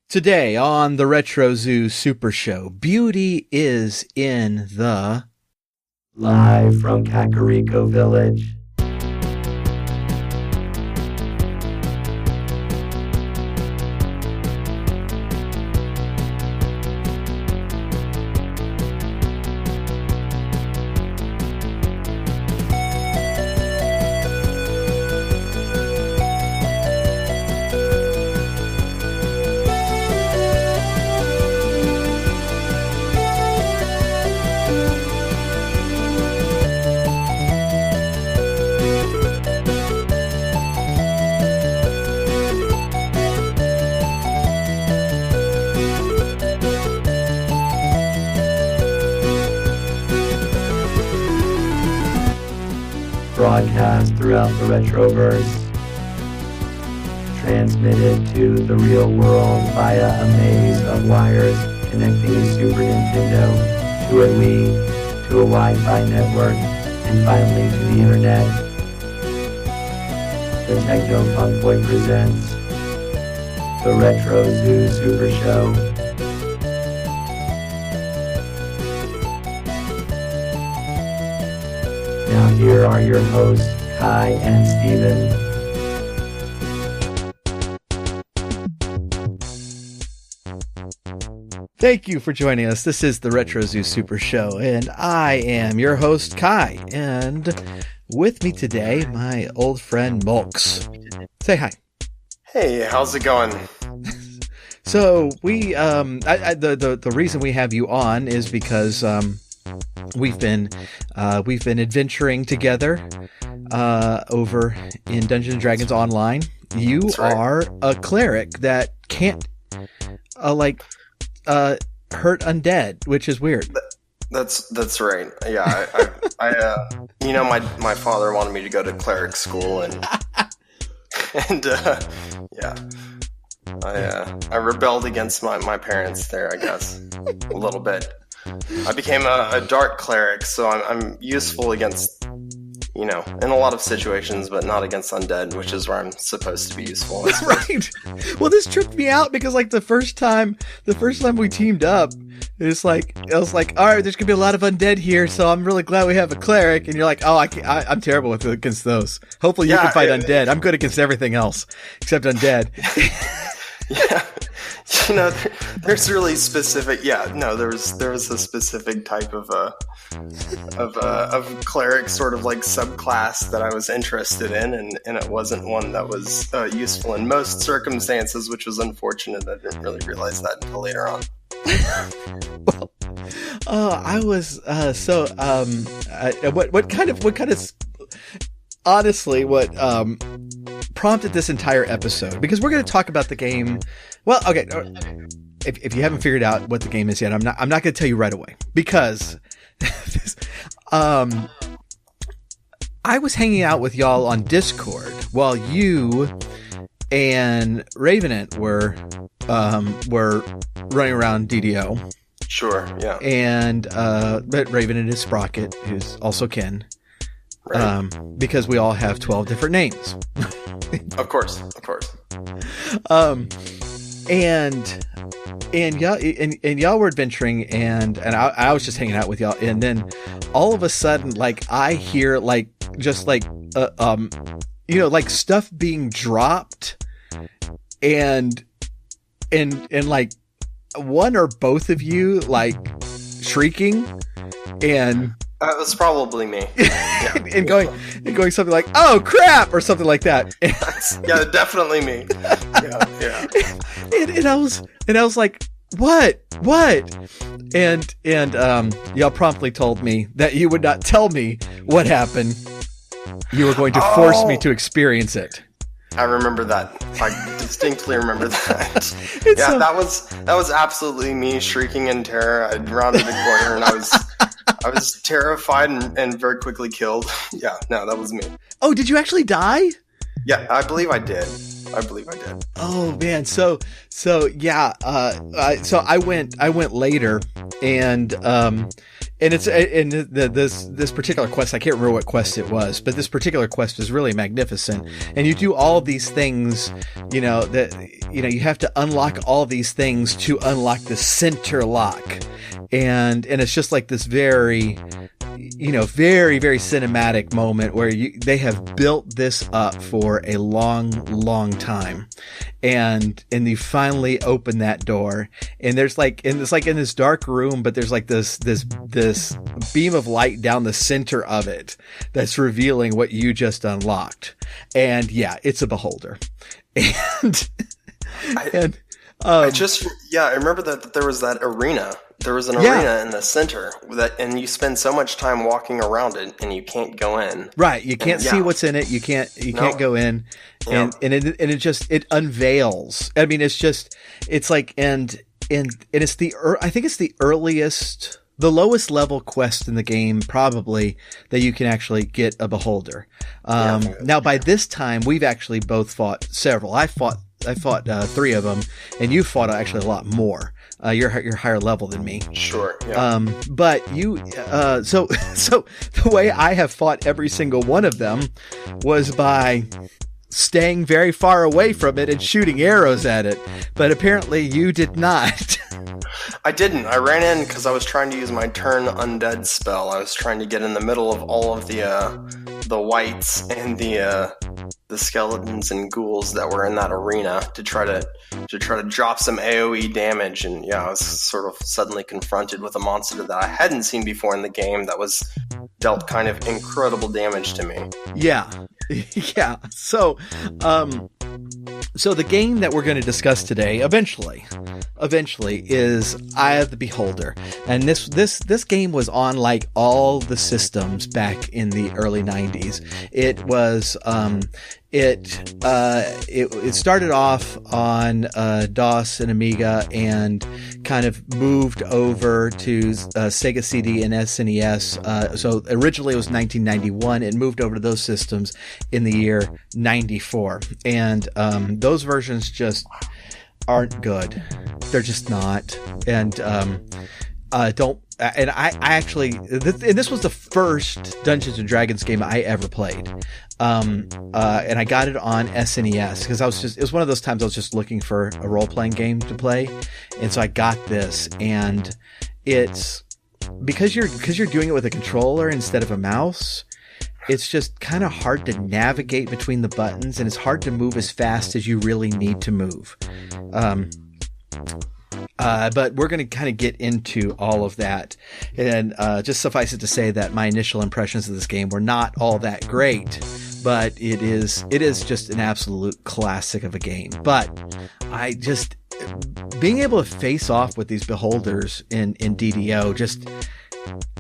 Today on the Retro Zoo Super Show, beauty is in the... Live from Kakariko Village. Broadcast throughout the Retroverse. Transmitted to the real world via a maze of wires connecting a Super Nintendo to a Wii, to a Wi-Fi network, and finally to the Internet. The Techno Funk Boy presents the Retro Zoo Super Show. Now here are your hosts, Kai and Steven. Thank you for joining us. This is the Retro Zoo Super Show, and I am your host, Kai. And with me today, my old friend, Mulks. Say hi. Hey, how's it going? So, the reason we have you on is because, we've been adventuring together over in Dungeons & Dragons Online. You are a cleric that can't hurt undead, which is weird. That's right. Yeah, my father wanted me to go to cleric school, and I rebelled against my parents there, I guess, a little bit. I became a dark cleric, so I'm useful against, in a lot of situations, but not against undead, which is where I'm supposed to be useful. Right. Well, this tripped me out because, the first time we teamed up, I was like, all right, there's gonna be a lot of undead here, so I'm really glad we have a cleric. And you're like, oh, I'm terrible against those. Hopefully, you can fight undead. I'm good against everything else except undead. Yeah. There's really specific. Yeah, no, there was a specific type of cleric sort of subclass that I was interested in, and it wasn't one that was useful in most circumstances, which was unfortunate. I didn't really realize that until later on. Well, I was what kind of honestly what prompted this entire episode, because we're going to talk about the game. Well, okay, if you haven't figured out what the game is yet, I'm not going to tell you right away, because I was hanging out with y'all on Discord while you and Ravenant were running around DDO. Sure, yeah. And but Ravenant is Sprocket, who's also Ken. Right. Because we all have 12 different names. Of course. And y'all were adventuring, and I was just hanging out with y'all, and then all of a sudden, I hear stuff being dropped, and one or both of you shrieking, and that was probably me. Yeah. and going something like, "Oh crap," or something like that. Yeah, definitely me. Yeah. And I was like, what? And y'all promptly told me that you would not tell me what happened. You were going to force me to experience it. I remember that. I distinctly remember that. That was absolutely me shrieking in terror. I rounded the corner and I was terrified and very quickly killed. Yeah, no, that was me. Oh, did you actually die? Yeah, I believe I did. I believe I did. Oh man, so yeah, so I went later, and it's and this particular quest, I can't remember what quest it was, but this particular quest is really magnificent, and you do all these things, you know, that you have to unlock all these things to unlock the center lock, and it's just like this very, very, very cinematic moment where they have built this up for a long, long time. And you finally open that door, and it's like in this dark room, but there's like this beam of light down the center of it that's revealing what you just unlocked. And yeah, it's a beholder. I remember that there was that arena. There was an arena in the center and you spend so much time walking around it, and you can't go in. Right, you can't see what's in it. You can't go in, and it unveils. I mean, it's like and it's I think it's the earliest, the lowest level quest in the game, probably, that you can actually get a beholder. Now by this time, we've actually both fought several. I fought 3 of them, and you fought actually a lot more. You're higher level than me. Sure. Yeah. But you, so the way I have fought every single one of them was by staying very far away from it and shooting arrows at it. But apparently you did not. I didn't. I ran in because I was trying to use my turn undead spell. I was trying to get in the middle of all of the wights and the skeletons and ghouls that were in that arena to try to drop some AoE damage. And yeah, I was sort of suddenly confronted with a monster that I hadn't seen before in the game that was dealt kind of incredible damage to me. Yeah. Yeah. So the game that we're going to discuss today, eventually, is Eye of the Beholder, and this game was on like all the systems back in the early 90s. It was it started off on DOS and Amiga, and kind of moved over to Sega CD and SNES. So originally it was 1991. It moved over to those systems in the year 94, and those versions just aren't good. They're just not, and don't. And I actually, this was the first Dungeons and Dragons game I ever played. And I got it on SNES because it was one of those times I was just looking for a role-playing game to play. And so I got this, and it's because you're doing it with a controller instead of a mouse. It's just kind of hard to navigate between the buttons, and it's hard to move as fast as you really need to move. But we're going to kind of get into all of that, and just suffice it to say that my initial impressions of this game were not all that great, but it is just an absolute classic of a game. But I just, being able to face off with these beholders in DDO just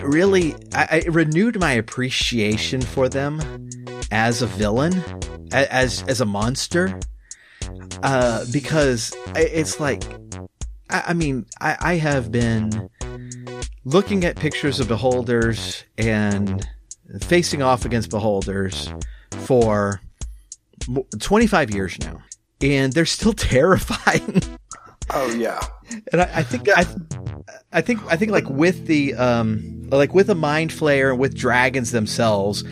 really, I renewed my appreciation for them as a villain, as a monster, because it's like, I mean, I have been looking at pictures of beholders and facing off against beholders for 25 years now, and they're still terrifying. Oh yeah, and I think like with the with a mind flayer and with dragons themselves,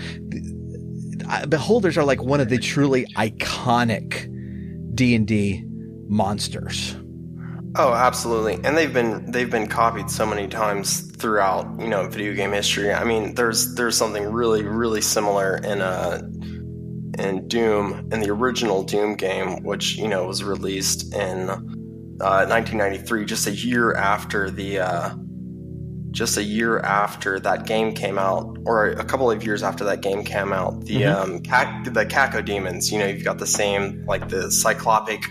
beholders are like one of the truly iconic D&D monsters. Oh, absolutely. And they've been copied so many times throughout, video game history. I mean, there's something really, really similar in Doom, in the original Doom game, which, was released in 1993, just a year after that game came out, or a couple of years after that game came out. The the Caco demons, you've got the same, like the cyclopic,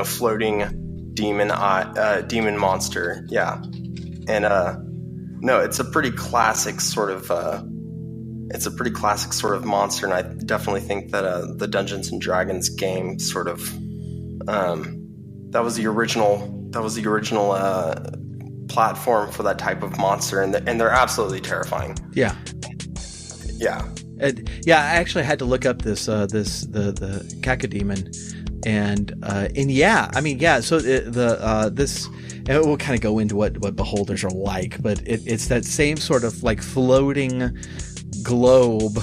floating demon monster. Yeah. And no, it's a pretty classic sort of monster, and I definitely think that the Dungeons and Dragons game sort of that was the original platform for that type of monster, and they're absolutely terrifying. Yeah. Yeah. I actually had to look up the Cacodemon And yeah, I mean, yeah. So this, and we'll kind of go into what beholders are like, but it's that same sort of like floating globe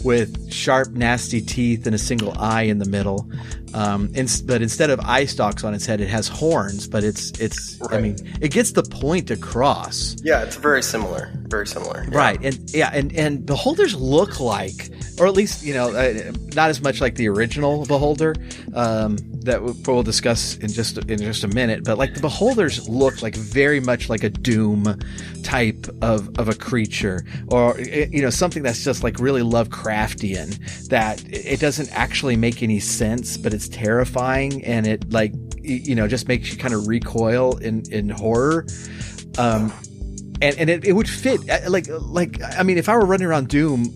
with sharp, nasty teeth and a single eye in the middle. But instead of eye stalks on its head, it has horns. But it's right. I mean, it gets the point across. Yeah, it's very similar. Very similar. Yeah. Right, and beholders look like, or at least not as much like the original beholder that we'll discuss in just a minute. But like the beholders look like very much like a Doom type of a creature, or something that's just like really Lovecraftian, that it doesn't actually make any sense, but it's terrifying, and it like just makes you kind of recoil in horror. And it would fit like I mean, if I were running around Doom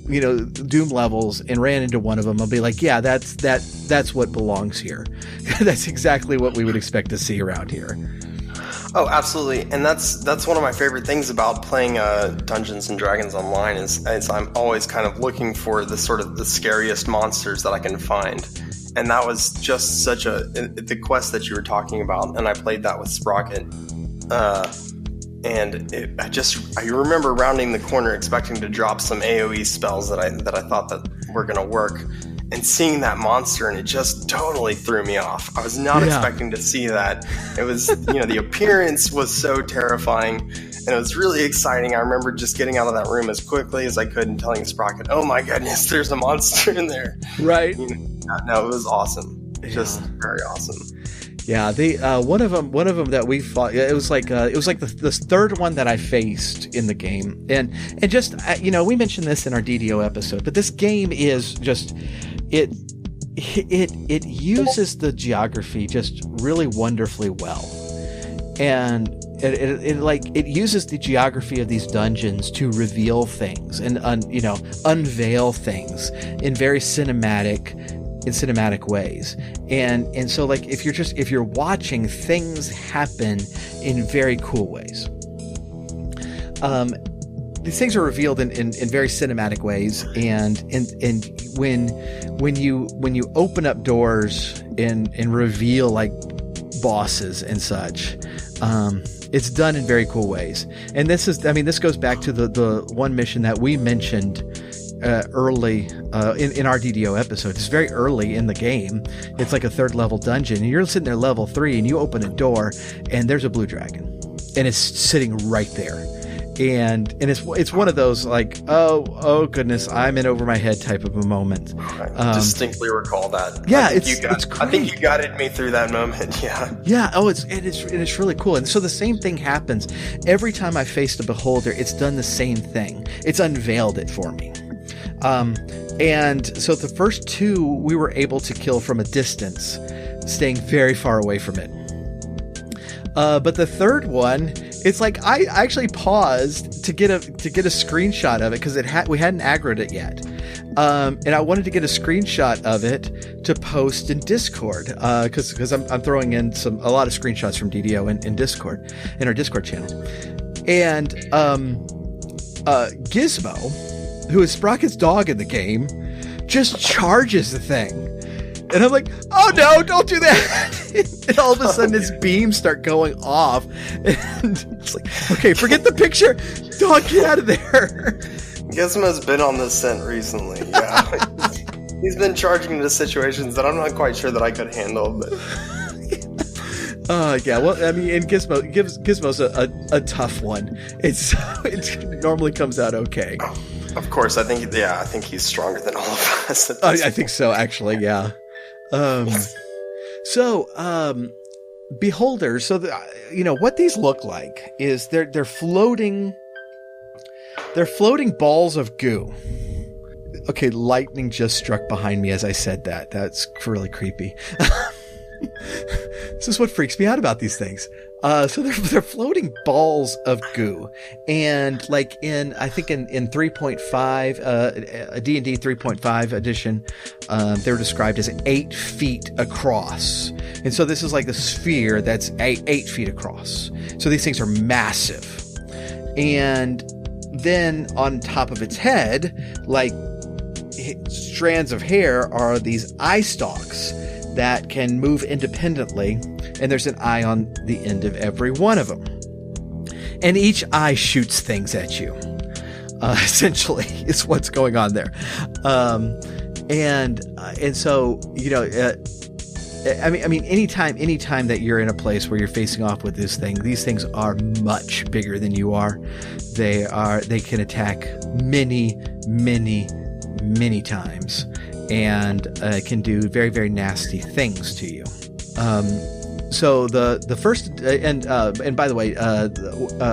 levels and ran into one of them, I'll be like, yeah, that's what belongs here. That's exactly what we would expect to see around here. Oh, absolutely. And that's one of my favorite things about playing Dungeons and Dragons online is I'm always kind of looking for the scariest monsters that I can find. And that was just such the quest that you were talking about, and I played that with Sprocket. And I remember rounding the corner expecting to drop some AoE spells that I thought that were going to work, and seeing that monster, and it just totally threw me off. I was not expecting to see that. It was, the appearance was so terrifying, and it was really exciting. I remember just getting out of that room as quickly as I could and telling Sprocket, "Oh my goodness, there's a monster in there." Right. No, it was awesome. Just very awesome. Yeah, the one of them that we fought. It was like the third one that I faced in the game, and just we mentioned this in our DDO episode, but this game is just it uses the geography just really wonderfully well, and it uses the geography of these dungeons to reveal things and unveil things in very cinematic ways, and so like if you're watching, things happen in very cool ways. These things are revealed in very cinematic ways, and when you open up doors and reveal like bosses and such, it's done in very cool ways. And this goes back to the one mission that we mentioned early in our DDO episode. It's very early in the game. It's like a 3rd level dungeon, and you're sitting there level 3, and you open a door, and there's a blue dragon, and it's sitting right there. And it's one of those like, oh goodness, I'm in over my head type of a moment. I distinctly recall that. Yeah, it's great. I think you guided me through that moment. Yeah. Yeah. Oh, it's really cool. And so the same thing happens every time I faced a beholder. It's done the same thing. It's unveiled it for me. And so the first 2 we were able to kill from a distance, staying very far away from it. But the third one, it's like I actually paused to get a screenshot of it because we hadn't aggroed it yet, and I wanted to get a screenshot of it to post in Discord because I'm throwing in a lot of screenshots from DDO in Discord, in our Discord channel, and Gizmo, who is Sprocket's dog in the game, just charges the thing. And I'm like, oh no, don't do that. And all of a sudden his beams start going off. And it's like, okay, forget the picture. Dog, get out of there. Gizmo's been on the scent recently. Yeah. He's been charging into situations that I'm not quite sure that I could handle. But yeah, well, I mean, and Gizmo's a tough one. It normally comes out okay. Of course, I think he's stronger than all of us. I think so, actually, yeah. Beholders. So what these look like is they're floating balls of goo. Okay, lightning just struck behind me as I said that. That's really creepy. This is what freaks me out about these things. So they're floating balls of goo, and like I think in 3.5, a D&D 3.5 edition, they were described as 8 feet across, and so this is like a sphere that's 8 feet across. So these things are massive, and then on top of its head, like strands of hair, are these eye stalks that can move independently, and there's an eye on the end of every one of them. And each eye shoots things at you. Essentially, is what's going on there. And so, I mean, anytime that you're in a place where you're facing off with this thing, these things are much bigger than you are. They can attack many, many, many times, and can do very, very nasty things to you. So the first, and by the way,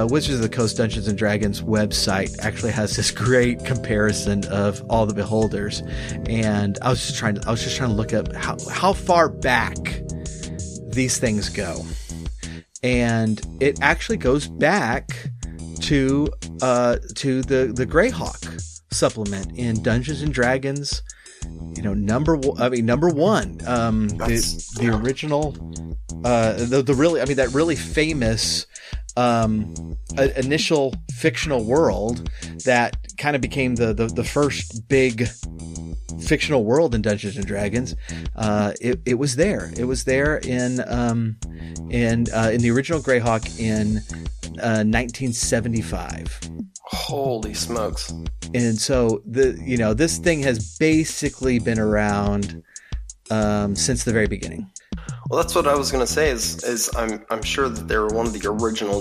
Wizards of the Coast Dungeons and Dragons website actually has this great comparison of all the beholders, and I was just trying to look up how far back these things go, and it actually goes back to the Greyhawk supplement in Dungeons and Dragons. Number one, the original, that really famous initial fictional world that kind of became the first big fictional world in Dungeons and Dragons. It was there. It was there in the original Greyhawk in 1975. Holy smokes. And so this thing has basically been around since the very beginning. Well, that's what I was going to say is I'm sure that they were one of the original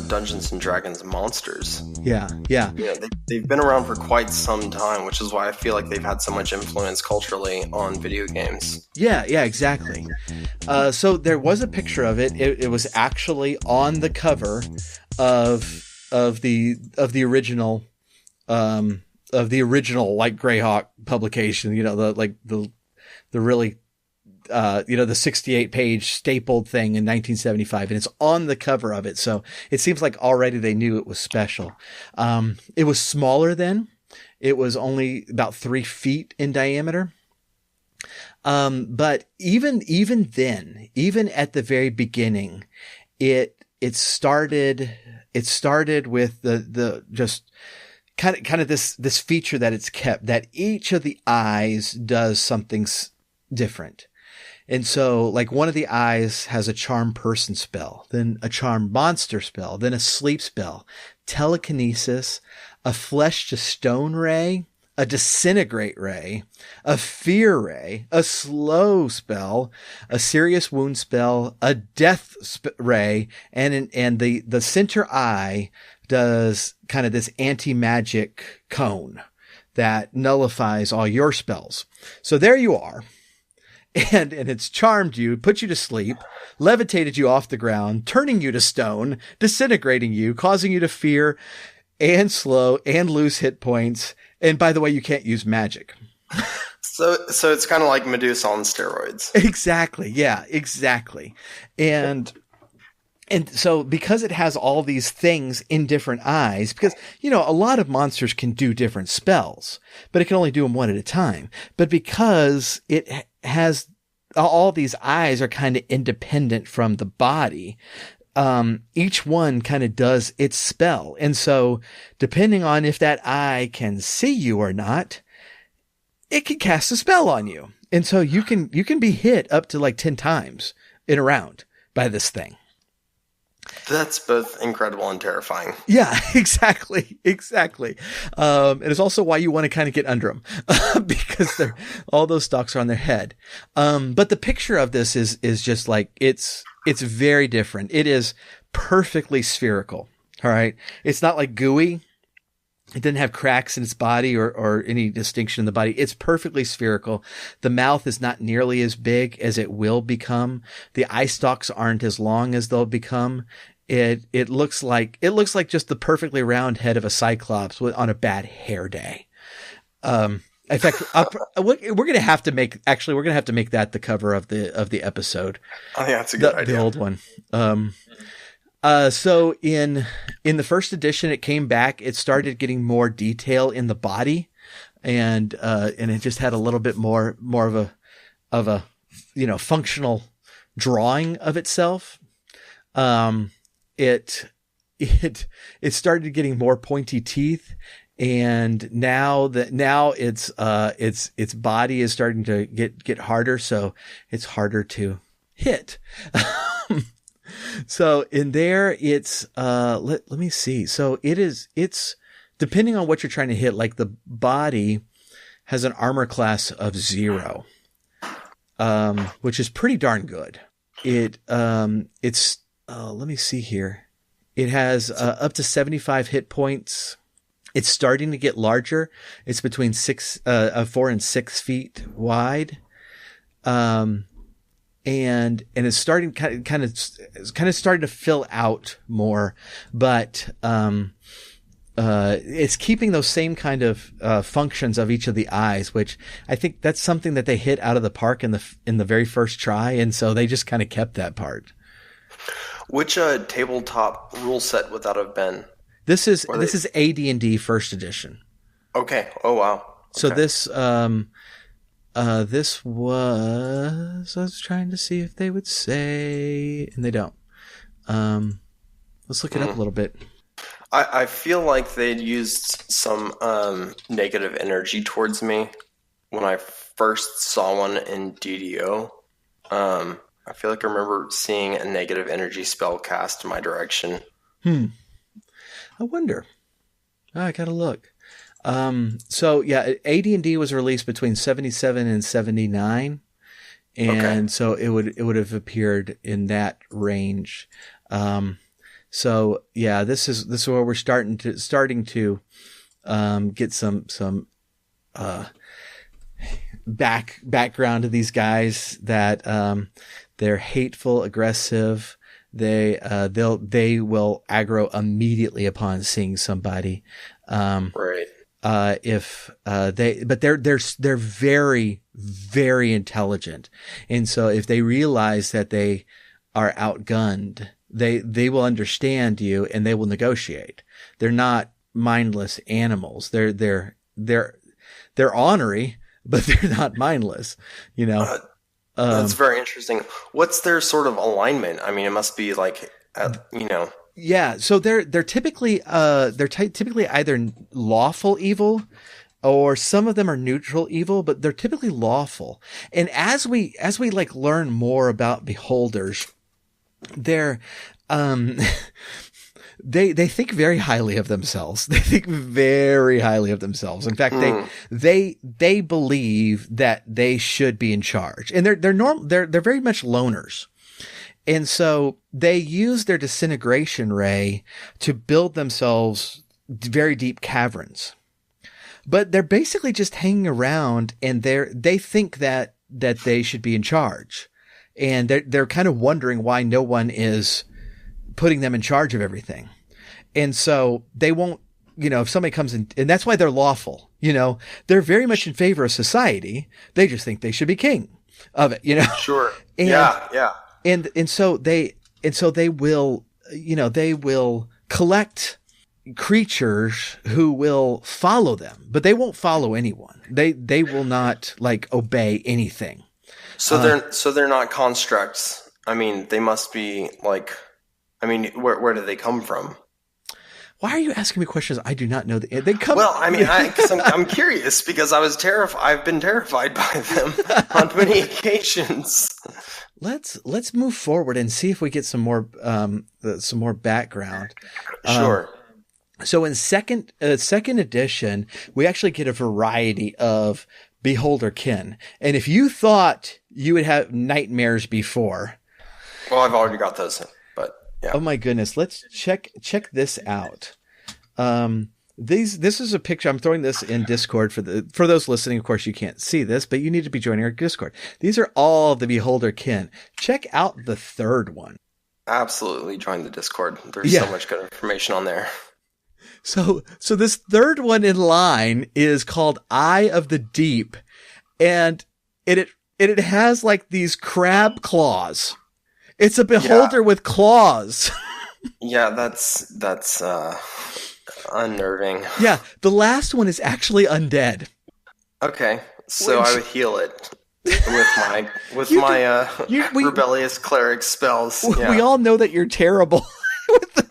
Dungeons and Dragons monsters. Yeah. They've been around for quite some time, which is why I feel like they've had so much influence culturally on video games. Yeah, exactly. So there was a picture of it. It was actually on the cover of the original like Greyhawk publication, the really the 68 page stapled thing in 1975, and it's on the cover of it. So it seems like already they knew it was special. It was smaller then. It was only about 3 feet in diameter. But even then, even at the very beginning, it started with the just kind of this feature that it's kept, that each of the eyes does something different. And so, like, one of the eyes has a charm person spell, then a charm monster spell, then a sleep spell, telekinesis, a flesh to stone ray, a disintegrate ray, a fear ray, a slow spell, a serious wound spell, a death ray, and the center eye does kind of this anti-magic cone that nullifies all your spells. So there you are. And it's charmed you, put you to sleep, levitated you off the ground, turning you to stone, disintegrating you, causing you to fear and slow and lose hit points. And by the way, you can't use magic. So it's kind of like Medusa on steroids. Exactly. Yeah, exactly. And so because it has all these things in different eyes, because, a lot of monsters can do different spells, but it can only do them one at a time. But because it has all these eyes are kind of independent from the body, each one kind of does its spell. And so depending on if that eye can see you or not, it can cast a spell on you. And so you can be hit up to like 10 times in a round by this thing. That's both incredible and terrifying. Yeah, exactly. And it's also why you want to kind of get under them because all those stalks are on their head. But the picture of this is just like, it's very different. It is perfectly spherical. All right. It's not like gooey. It didn't have cracks in its body or any distinction in the body. It's perfectly spherical. The mouth is not nearly as big as it will become. The eye stalks aren't as long as they'll become. It looks like just the perfectly round head of a cyclops on a bad hair day. In fact, we're going to have to make that the cover of the episode. Oh yeah, that's a good idea. The old one. So in the first edition, it came back, it started getting more detail in the body and it just had a little bit more of a functional drawing of itself. It started getting more pointy teeth and now its body is starting to get harder, so it's harder to hit. So in there, it's let me see. So it's depending on what you're trying to hit. Like the body has an armor class of 0, which is pretty darn good. It's let me see here. It has up to 75 hit points. It's starting to get larger. It's between 4 and 6 feet wide. And it's starting kind of starting to fill out more, but it's keeping those same kind of functions of each of the eyes, which I think that's something that they hit out of the park in the very first try, and so they just kind of kept that part. Which tabletop rule set would that have been? This is AD&D First Edition. Okay. Oh wow. Okay. So this was, I was trying to see if they would say, and they don't. Let's look it up a little bit. I feel like they'd used some negative energy towards me when I first saw one in DDO. I feel like I remember seeing a negative energy spell cast in my direction. I wonder. I gotta look. So yeah, AD&D was released between 77 and 79. And so it would have appeared in that range. So yeah, this is where we're starting to get some background to these guys, that they're hateful, aggressive. They will aggro immediately upon seeing somebody. Right. But they're very, very intelligent. And so if they realize that they are outgunned, they will understand you and they will negotiate. They're not mindless animals. They're ornery, but they're not mindless, you know. That's very interesting. What's their sort of alignment? I mean, it must be like, Yeah, so they're typically typically either lawful evil, or some of them are neutral evil, but they're typically lawful. And as we like learn more about beholders, they're they think very highly of themselves. They think very highly of themselves. In fact, they believe that they should be in charge, and they're very much loners. And so they use their disintegration ray to build themselves very deep caverns. But they're basically just hanging around, and they think that they should be in charge. And they're kind of wondering why no one is putting them in charge of everything. And so they won't, if somebody comes in, and that's why they're lawful, they're very much in favor of society. They just think they should be king of it, Sure. And, yeah. And so they will, they will collect creatures who will follow them, but they won't follow anyone. They will not obey anything. So they're not constructs. I mean, they must be where do they come from? Why are you asking me questions? I do not know. They come. Well, I mean, I'm curious because I was terrified. I've been terrified by them on many occasions. Let's move forward and see if we get some more background. Sure. So in second edition, we actually get a variety of beholder kin, and if you thought you would have nightmares before, well, I've already got those. But yeah. Oh my goodness, let's check this out. This is a picture. I'm throwing this in Discord for those listening. Of course, you can't see this, but you need to be joining our Discord. These are all the beholder kin. Check out the third one. Absolutely, join the Discord. There's so much good information on there. So this third one in line is called Eye of the Deep, and it has these crab claws. It's a beholder with claws. Yeah, that's unnerving. Yeah, the last one is actually undead. Okay, so I would heal it with my rebellious cleric spells. Yeah. We all know that you're terrible with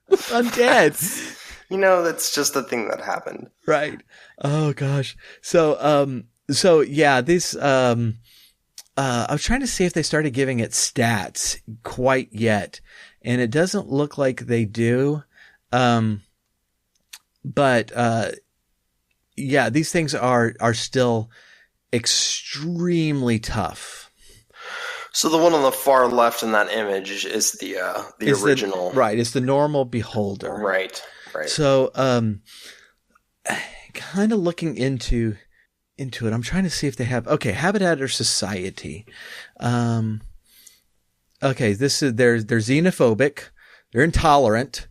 undead. that's just a thing that happened. Right. Oh gosh. So yeah, this, I was trying to see if they started giving it stats quite yet, and it doesn't look like they do. But yeah, these things are still extremely tough. So the one on the far left in that image is the original. Right. It's the normal beholder. Right. So, kind of looking into it, I'm trying to see if they have, habitat or society. Okay. They're xenophobic. They're intolerant.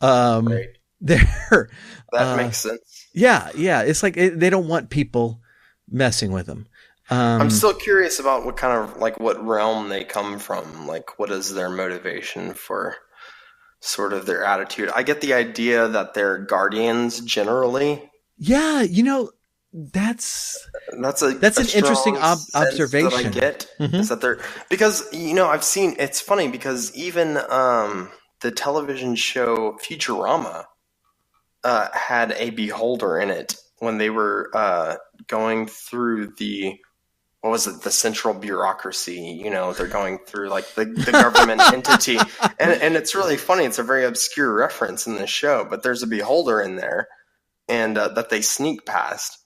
Right. That makes sense. Yeah. It's like they don't want people messing with them. I'm still curious about what kind of, like, what realm they come from. Like, what is their motivation for sort of their attitude? I get the idea that they're guardians generally. Yeah, that's an interesting observation that I get. Mm-hmm. Is that they're, because I've seen, it's funny because even the television show Futurama had a beholder in it when they were going through the central bureaucracy. They're going through like the government entity, and it's really funny. It's a very obscure reference in this show, but there's a beholder in there, and that they sneak past.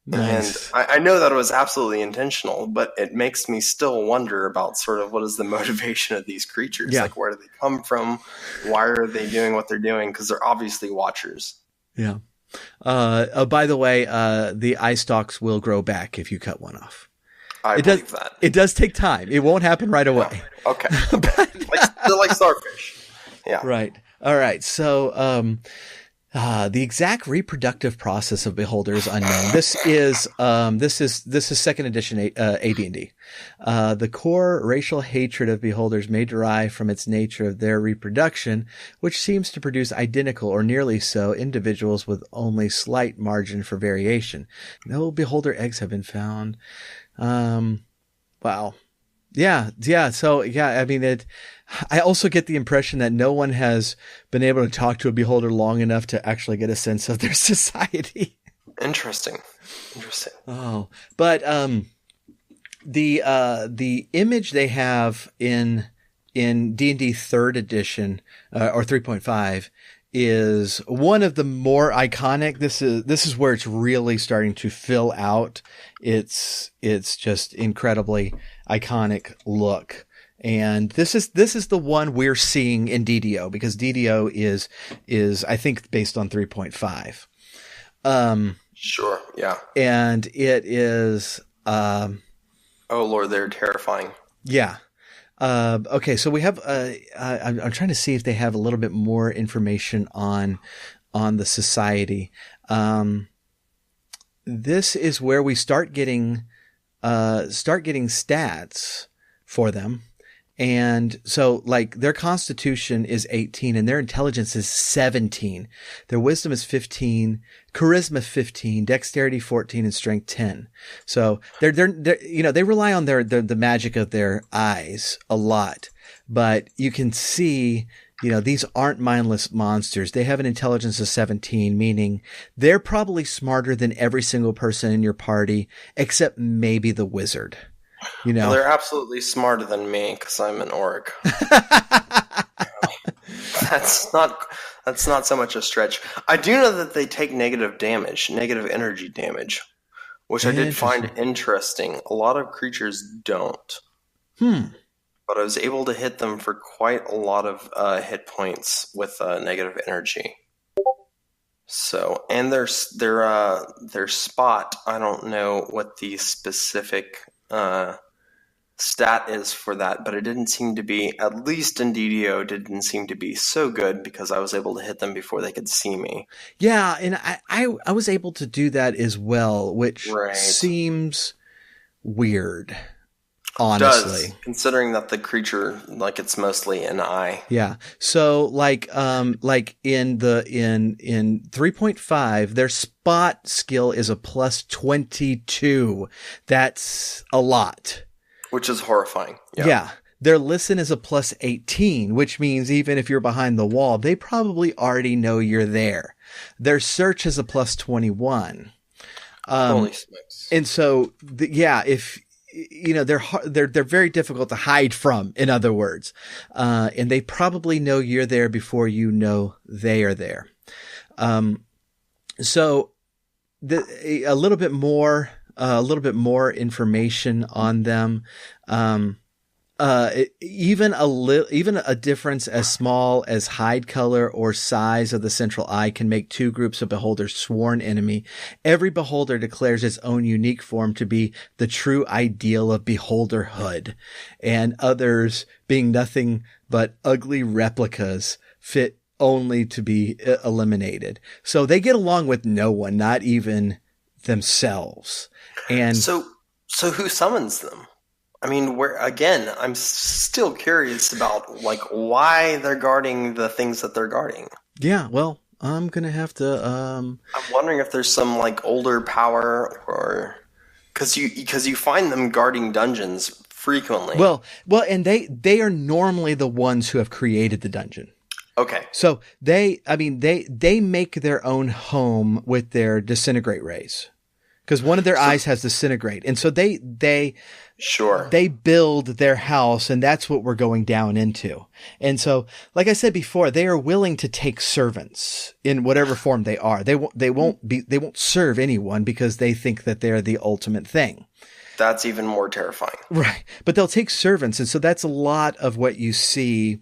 Nice. And I know that it was absolutely intentional, but it makes me still wonder about sort of what is the motivation of these creatures. Yeah. Like, where do they come from? Why are they doing what they're doing? Because they're obviously watchers. Yeah. By the way, the eye stalks will grow back if you cut one off. I believe that. It does take time. It won't happen right away. Oh, okay. They're like starfish. Yeah. Right. All right. So, the exact reproductive process of beholder is unknown. This is second edition AD&D. The core racial hatred of beholders may derive from its nature of their reproduction, which seems to produce identical or nearly so individuals with only slight margin for variation. No beholder eggs have been found. Wow. Yeah. So yeah, I mean, I also get the impression that no one has been able to talk to a beholder long enough to actually get a sense of their society. Interesting. Oh, but, the image they have in D&D third edition, or 3.5 is one of the more iconic. This is where it's really starting to fill out. It's just incredibly iconic look. And this is the one we're seeing in DDO, because DDO is I think based on 3.5. Sure. Yeah. And it is, oh Lord, they're terrifying. Yeah. Okay. So we have, I'm trying to see if they have a little bit more information on the society. This is where we start getting stats for them. And so, like, their constitution is 18 and their intelligence is 17. Their wisdom is 15, charisma 15, dexterity 14, and strength 10. So they're they rely on the magic of their eyes a lot, but you can see, these aren't mindless monsters. They have an intelligence of 17, meaning they're probably smarter than every single person in your party, except maybe the wizard. Well, they're absolutely smarter than me because I'm an orc. That's not so much a stretch. I do know that they take negative energy damage, which I did find interesting. A lot of creatures don't. But I was able to hit them for quite a lot of hit points with negative energy. So, and their spot, I don't know what the specific stat is for that, but it didn't seem to be, at least in DDO, didn't seem to be so good because I was able to hit them before they could see me. Yeah, and I was able to do that as well, which seems weird, honestly. It does, considering that the creature, like, it's mostly an eye. Yeah. So like in 3.5, their spot skill is a plus 22. That's a lot. Which is horrifying. Yeah. Their listen is a plus 18, which means even if you're behind the wall, they probably already know you're there. Their search is a plus 21. Holy smokes. And so, if they're very difficult to hide from, in other words. And they probably know you're there before you know they are there. So a little bit more information on them. Even a difference as small as hide color or size of the central eye can make two groups of beholders sworn enemy. Every beholder declares its own unique form to be the true ideal of beholderhood, and others, being nothing but ugly replicas, fit only to be eliminated. So they get along with no one, not even themselves. And so who summons them? I mean, I'm still curious about why they're guarding the things that they're guarding. Yeah, well, I'm gonna have to. I'm wondering if there's some older power, or because you find them guarding dungeons frequently. Well, and they are normally the ones who have created the dungeon. Okay. So they make their own home with their disintegrate rays, because one of their eyes has disintegrate, and so they build their house, and that's what we're going down into. And so, like I said before, they are willing to take servants in whatever form they are. They won't serve anyone because they think that they're the ultimate thing. That's even more terrifying. Right. But they'll take servants. And so that's a lot of what you see,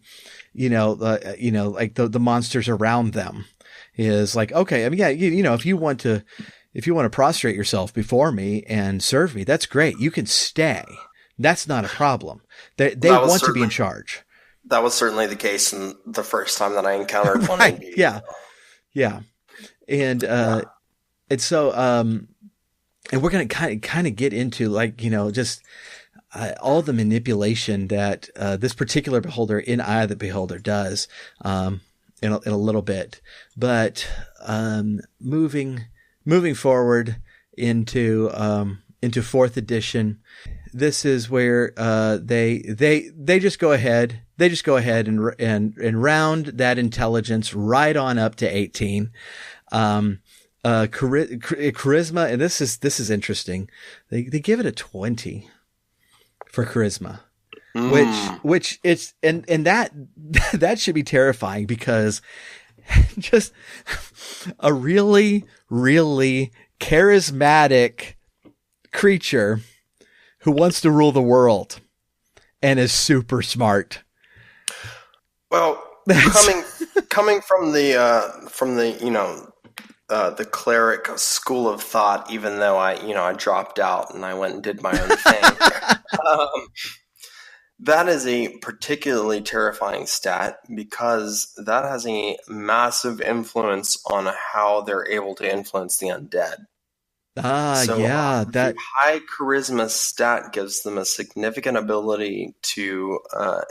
like the monsters around them is like, okay, I mean, yeah, if you want to prostrate yourself before me and serve me, that's great. You can stay. That's not a problem. They want to be in charge. That was certainly the case in the first time that I encountered one. Right. Yeah. Yeah. And so, and we're going to kind of get into just all the manipulation that this particular beholder in Eye of the Beholder does in a little bit. But moving forward into 4th edition, this is where they just go ahead and round that intelligence right on up to 18. Charisma, and this is interesting. They give it a 20 for charisma, which it's and that should be terrifying, because just a really, really charismatic creature who wants to rule the world and is super smart. Well, coming from the cleric school of thought, even though I dropped out and I went and did my own thing. That is a particularly terrifying stat, because that has a massive influence on how they're able to influence the undead. That high charisma stat gives them a significant ability to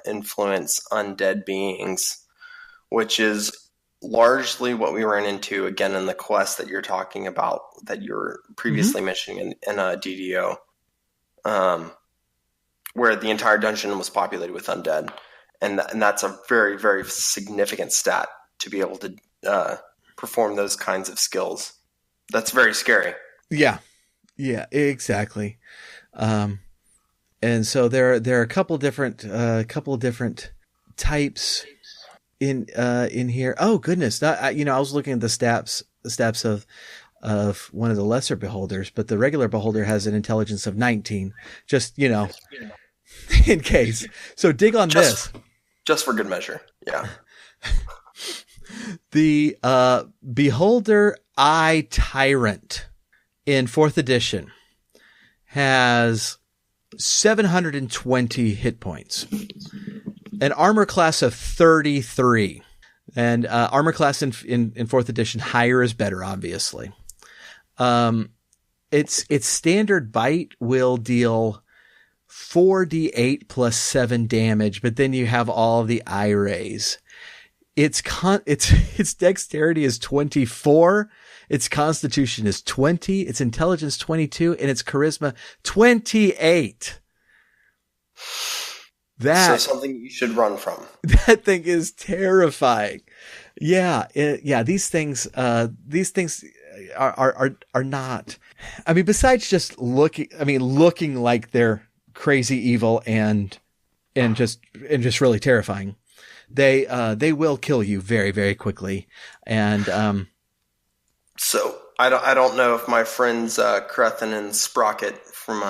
influence undead beings, which is largely what we ran into again in the quest that you're talking about, that you were previously mentioning in DDO, where the entire dungeon was populated with undead, and that's a very, very significant stat to be able to perform those kinds of skills. That's very scary. Yeah, exactly. And so there are a couple different types in here. Oh goodness! I was looking at the stats of one of the lesser beholders, but the regular beholder has an intelligence of 19. Just in case. So dig on this. Just for good measure. Yeah. The Beholder Eye Tyrant in 4th edition has 720 hit points. An armor class of 33. And armor class in 4th edition, higher is better, obviously. Its standard bite will deal 4d8 plus 7 damage, but then you have all the eye rays. Its dexterity is 24, its constitution is 20, its intelligence 22, and its charisma 28. So something you should run from. That thing is terrifying. Yeah, yeah. These things are not. I mean, besides just looking like they're crazy evil and just really terrifying, they will kill you very, very quickly. And So I don't know if my friends Crethin and Sprocket from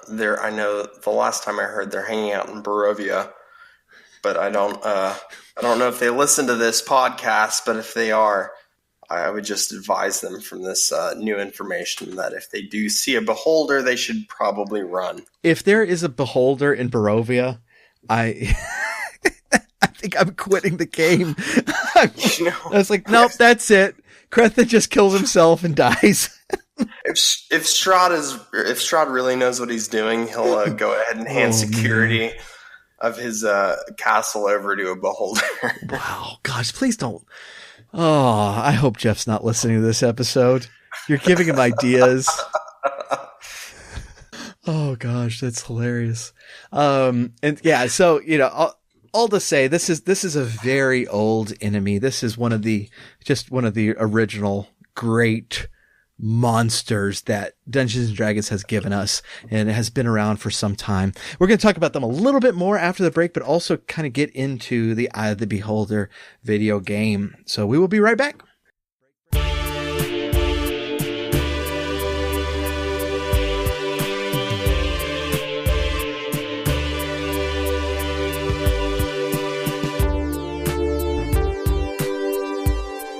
there. I know the last time I heard they're hanging out in Barovia, but I don't know if they listen to this podcast. But if they are, I would just advise them from this new information that if they do see a beholder, they should probably run. If there is a beholder in Barovia, I think I'm quitting the game. I was like, nope, that's it. Crethin just kills himself and dies. If Strahd really knows what he's doing, he'll go ahead and hand security of his castle over to a beholder. Wow, gosh, please don't. Oh, I hope Jeff's not listening to this episode. You're giving him ideas. Oh gosh, that's hilarious. And yeah, so all to say, this is a very old enemy. This is one of the original great monsters that Dungeons and Dragons has given us, and it has been around for some time. We're going to talk about them a little bit more after the break, but also kind of get into the Eye of the Beholder video game. So we will be right back.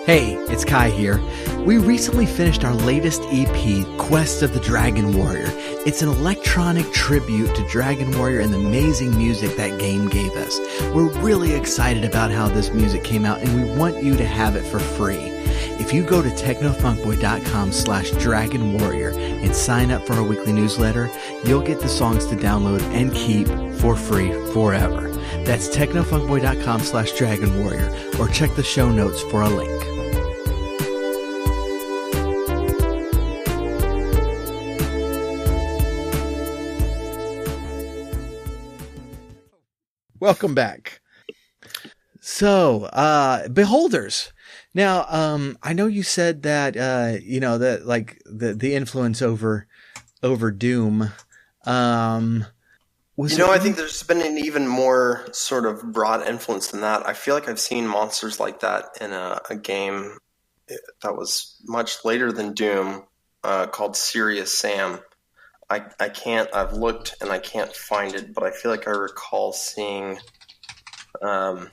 Hey, it's Kai here. We recently finished our latest EP, Quest of the Dragon Warrior. It's an electronic tribute to Dragon Warrior and the amazing music that game gave us. We're really excited about how this music came out, and we want you to have it for free. If you go to technofunkboy.com/Dragon Warrior and sign up for our weekly newsletter, you'll get the songs to download and keep for free forever. That's technofunkboy.com/Dragon Warrior, or check the show notes for a link. Welcome back. So, beholders. Now, I know you said that, that like the influence over Doom, I think there's been an even more sort of broad influence than that. I feel like I've seen monsters like that in a game that was much later than Doom, called Serious Sam. I've looked and I can't find it, but I feel like I recall seeing a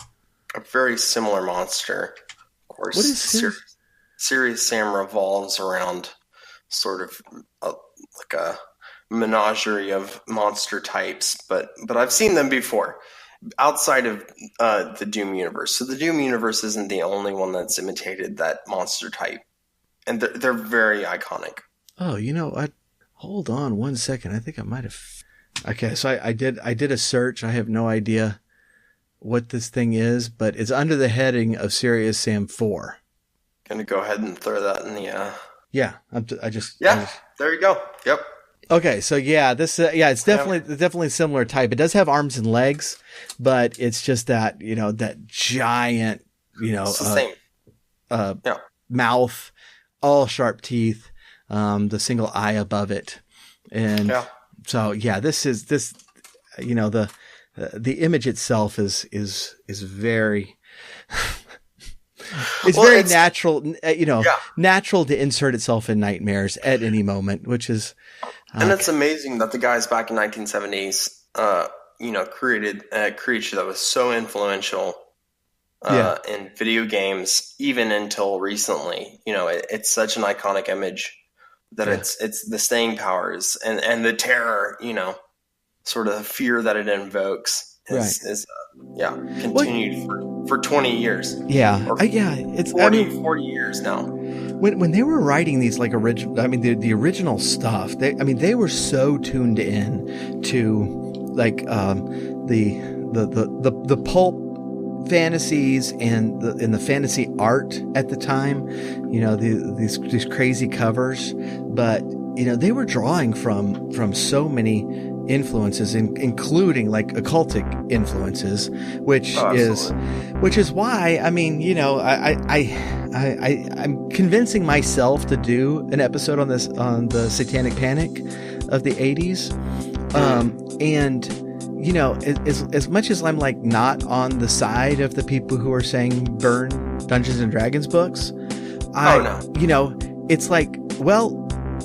very similar monster. Of course, what is Serious Sam revolves around sort of like a menagerie of monster types, but I've seen them before outside of the Doom universe. So the Doom universe isn't the only one that's imitated that monster type, and they're very iconic. Oh, hold on one second. I think I might have. Okay, so I did a search. I have no idea what this thing is, but it's under the heading of Serious Sam 4. Gonna go ahead and throw that in the. Yeah, there you go. Yep. Okay, so yeah, it's definitely similar type. It does have arms and legs, but it's just that that giant it's the same. Mouth, all sharp teeth, the single eye above it, and so yeah, this the image itself is very. It's natural, natural to insert itself in nightmares at any moment, which is. And it's amazing that the guys back in 1970s, created a creature that was so influential in video games, even until recently. It's such an iconic image that it's the staying powers and the terror, sort of the fear that it invokes is continued for 20 years. Yeah. It's 40 years now. When they were writing these the original stuff, they were so tuned in to the pulp fantasies and the fantasy art at the time, these crazy covers, but they were drawing from so many influences, including like occultic influences, which is why, I mean, you know, I'm convincing myself to do an episode on this, on the Satanic Panic of the 80s. And, you know, as much as I'm like not on the side of the people who are saying burn Dungeons and Dragons books, you know, it's like, well,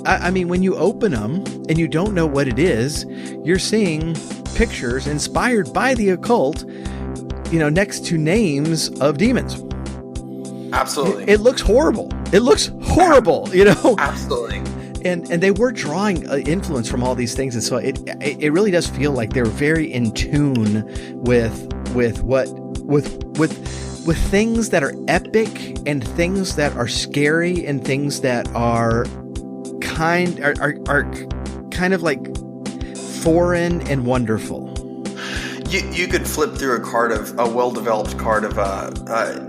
I mean, when you open them and you don't know what it is, you're seeing pictures inspired by the occult, you know, next to names of demons. Absolutely. It looks horrible. It looks horrible, you know? Absolutely. And they were drawing influence from all these things. And so it really does feel like they're very in tune with things that are epic and things that are scary and things that are kind of like foreign and wonderful. You could flip through a well-developed card of a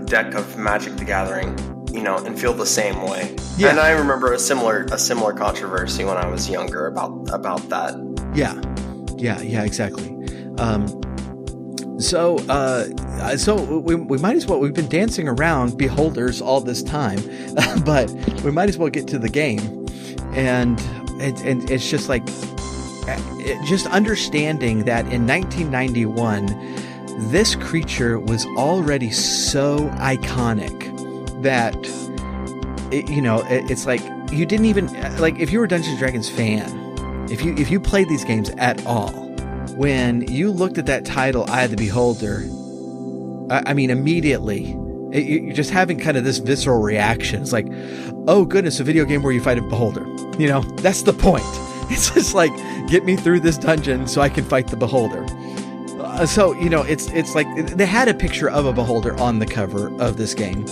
deck of Magic the Gathering, you know, and feel the same way. Yeah. And I remember a similar controversy when I was younger about that. Yeah, exactly. So we might as well. We've been dancing around beholders all this time, but we might as well get to the game. And it's just like, just understanding that in 1991, this creature was already so iconic that, it's like you didn't even, like, if you were a Dungeons & Dragons fan, if you played these games at all, when you looked at that title, Eye of the Beholder, I mean, immediately, you're just having kind of this visceral reaction. It's like, oh goodness, a video game where you fight a beholder. You know, that's the point. It's just like, get me through this dungeon so I can fight the beholder. So, you know, it's like they had a picture of a beholder on the cover of this game.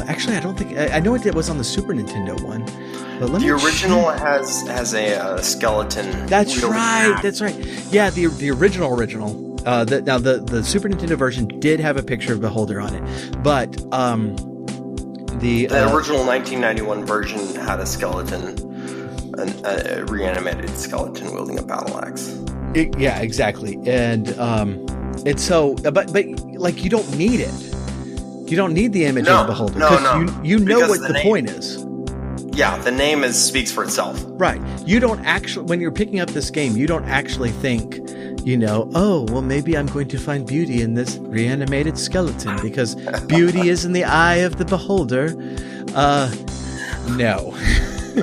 Actually, I don't think, I know it was on the Super Nintendo one. But the original has a skeleton. That's right. That's right. Yeah, the original. Now the Super Nintendo version did have a picture of Beholder on it, but the original 1991 version had a skeleton, a reanimated skeleton wielding a battle axe. Yeah, exactly. And so, but like, you don't need it. You don't need the image of the Beholder. No. You know what the point is. Yeah, the name speaks for itself. Right. You don't actually, when you're picking up this game, you don't actually think, you know, oh, well, maybe I'm going to find beauty in this reanimated skeleton because beauty is in the eye of the beholder. No.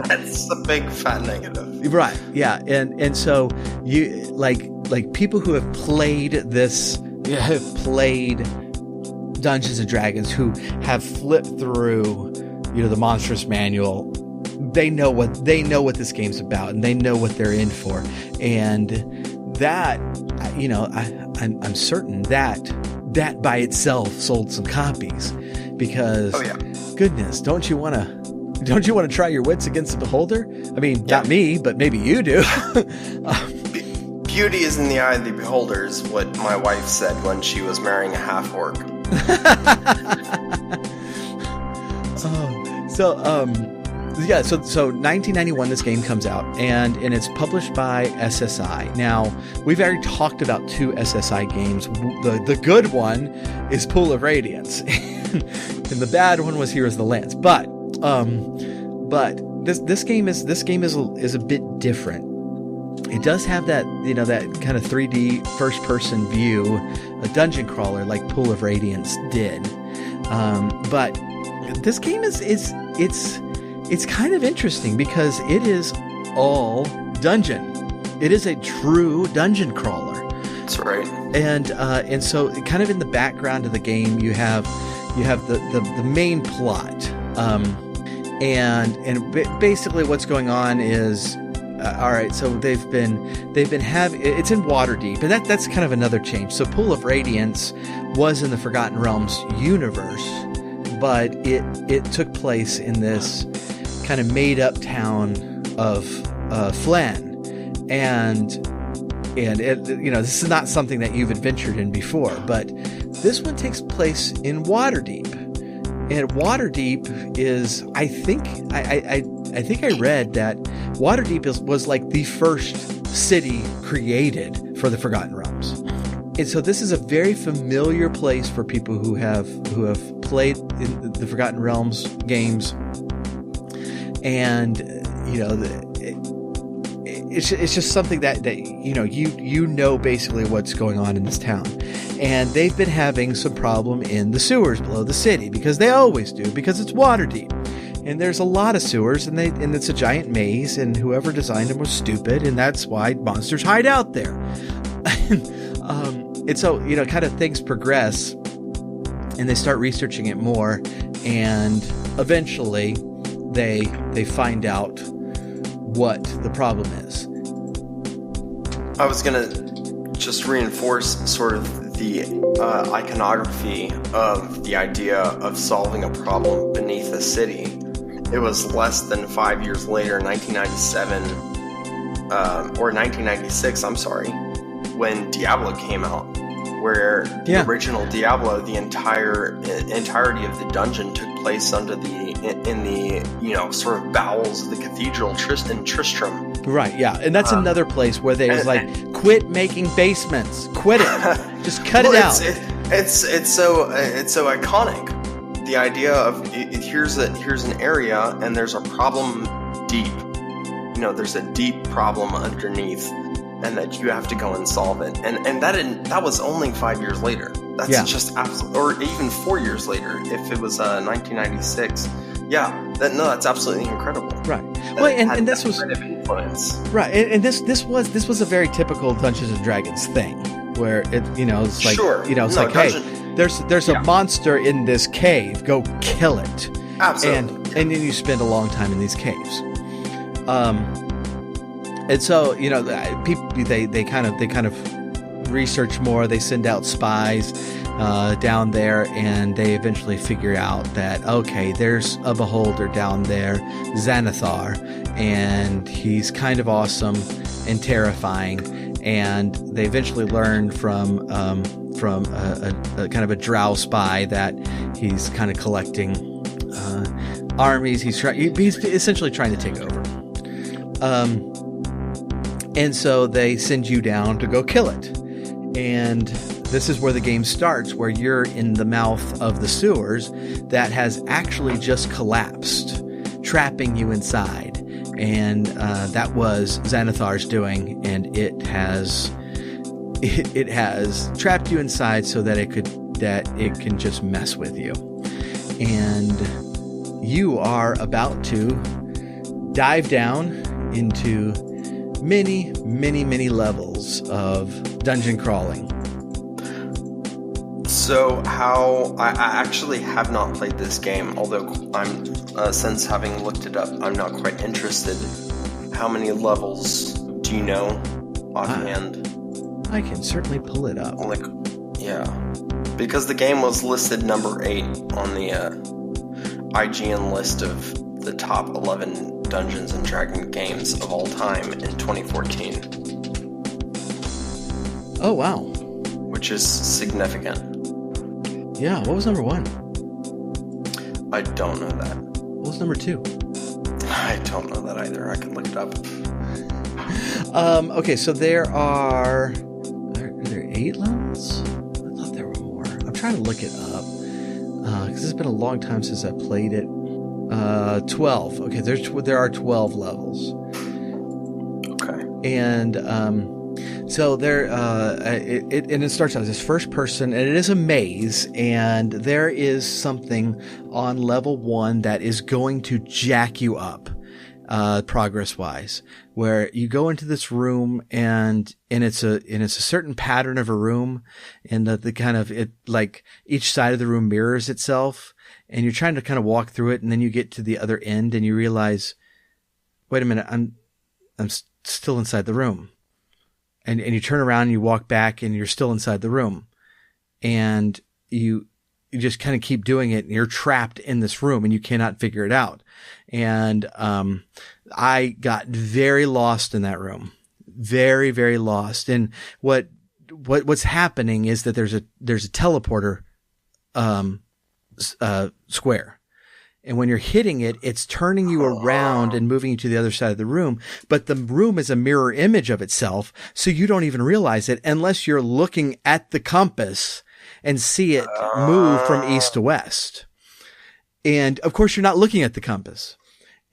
That's a big fat negative. Right. Yeah. And so you like people who have played Dungeons and Dragons, who have flipped through, you know, the Monstrous Manual, they know what this game's about, and they know what they're in for. And that, you know, I'm certain that by itself sold some copies, because goodness, don't you want to try your wits against the beholder? I mean, not me, but maybe you do. Beauty is in the eye of the beholder is what my wife said when she was marrying a half-orc. So 1991 this game comes out, and it's published by SSI. Now, we've already talked about two SSI games. The good one is Pool of Radiance, and the bad one was Heroes of the Lands. But this game is a bit different. It does have that, you know, that kind of 3D first person view, a dungeon crawler like Pool of Radiance did. But this game it's kind of interesting because it is all dungeon. It is a true dungeon crawler. That's right. And so kind of in the background of the game, you have the main plot. And basically what's going on is, all right, so they've been it's in Waterdeep, and that's kind of another change. So Pool of Radiance was in the Forgotten Realms universe, but it took place in this kind of made up town of Flen, and it, you know, this is not something that you've adventured in before, but this one takes place in Waterdeep. And Waterdeep is, I think I read that Waterdeep was like the first city created for the Forgotten Realms. And so this is a very familiar place for people who have played in the Forgotten Realms games. And, you know, it's just something that you know basically what's going on in this town. And they've been having some problem in the sewers below the city, because they always do, because it's Waterdeep. And there's a lot of sewers, and it's a giant maze, and whoever designed them was stupid, and that's why monsters hide out there. And so, you know, kind of things progress, and they start researching it more, and eventually they find out what the problem is. I was going to just reinforce sort of the iconography of the idea of solving a problem beneath a city. It was less than 5 years later, 1997, or 1996, I'm sorry, when Diablo came out, where the original Diablo, the entirety of the dungeon took place in the you know, sort of bowels of the cathedral in Tristram. Right, yeah, and that's another place where they was like, quit making basements, quit it, just cut it out. It's so iconic. The idea of here's an area and there's a problem deep. You know, there's a deep problem underneath, and that you have to go and solve it. And that was only 5 years later. That's just absolutely, or even 4 years later, if it was 1996. That's absolutely incredible. Right. Well, and this was kind of influence. Right, and this was a very typical Dungeons and Dragons thing, where it's like, hey, there's a monster in this cave, go kill it. Absolutely. And then you spend a long time in these caves. And so, you know, people they kind of research more. They send out spies down there, and they eventually figure out that, okay, there's a beholder down there, Xanathar, and he's kind of awesome and terrifying. And they eventually learn from a kind of a drow spy that he's kind of collecting armies. He's essentially trying to take over. And so they send you down to go kill it. And this is where the game starts, where you're in the mouth of the sewers that has actually just collapsed, trapping you inside. And that was Xanathar's doing, and it has trapped you inside so that it can just mess with you. And you are about to dive down into many, many, many levels of dungeon crawling. So I actually have not played this game, although I'm since having looked it up, I'm not quite interested. How many levels do you know offhand? I can certainly pull it up. Because the game was listed number 8 on the IGN list of the top 11 Dungeons and Dragons games of all time in 2014. Oh, wow. Which is significant. Yeah, what was number 1? I don't know that. What was number 2? I don't know that either. I can look it up. Okay, so there are there 8 levels? I thought there were more. I'm trying to look it up. Because it's been a long time since I played it. 12. Okay, there are 12 levels. Okay. And so there it starts out as this first person, and it is a maze, and there is something on level 1 that is going to jack you up progress wise, where you go into this room, and it's a certain pattern of a room, and the kind of it, like each side of the room mirrors itself. And you're trying to kind of walk through it, and then you get to the other end, and you realize, wait a minute, I'm still inside the room. And you turn around, and you walk back, and you're still inside the room. And you just kind of keep doing it, and you're trapped in this room, and you cannot figure it out. And I got very lost in that room. Very, very lost. And what's happening is that there's a teleporter square, And when you're hitting it, it's turning you around and moving you to the other side of the room. But the room is a mirror image of itself. So you don't even realize it unless you're looking at the compass and see it move from east to west. And of course, you're not looking at the compass.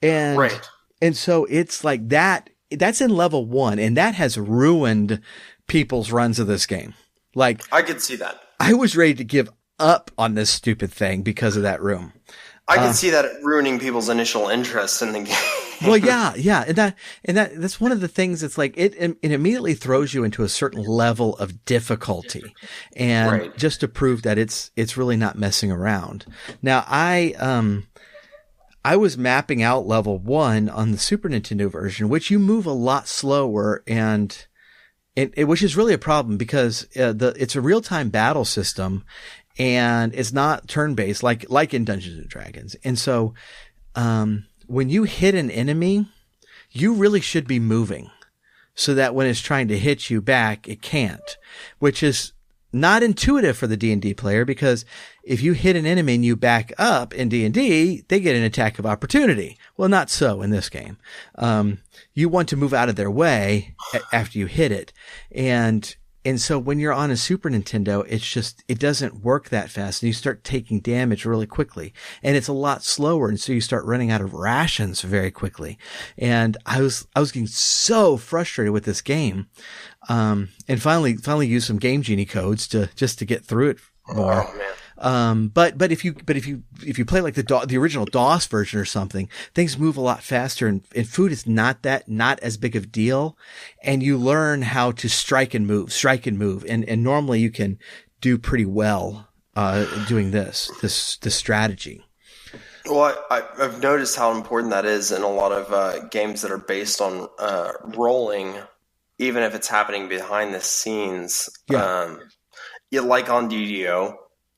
And, Right. and so it's like that. That's in level 1. And that has ruined people's runs of this game. Like, I could see that. I was ready to give up on this stupid thing because of that room. I could see that ruining people's initial interest in the game. Well, yeah. And that's one of the things that's like, it immediately throws you into a certain level of difficulty. And Right. just to prove that it's really not messing around. Now, I was mapping out level 1 on the Super Nintendo version, which you move a lot slower and which is really a problem because, it's a real-time battle system and it's not turn-based like in Dungeons and Dragons. And so, when you hit an enemy, you really should be moving so that when it's trying to hit you back, it can't, which is not intuitive for the D&D player because if you hit an enemy and you back up in D&D, they get an attack of opportunity. Well, not so in this game. You want to move out of their way after you hit it. And so when you're on a Super Nintendo, it doesn't work that fast and you start taking damage really quickly and it's a lot slower. And so you start running out of rations very quickly. And I was getting so frustrated with this game. And finally used some Game Genie codes to get through it more. Oh, man. But if you play like the original DOS version or something, things move a lot faster and food is not as big of a deal. And you learn how to strike and move. And normally you can do pretty well, doing this strategy. Well, I've noticed how important that is in a lot of games that are based on rolling, even if it's happening behind the scenes. Yeah. Like on DDO,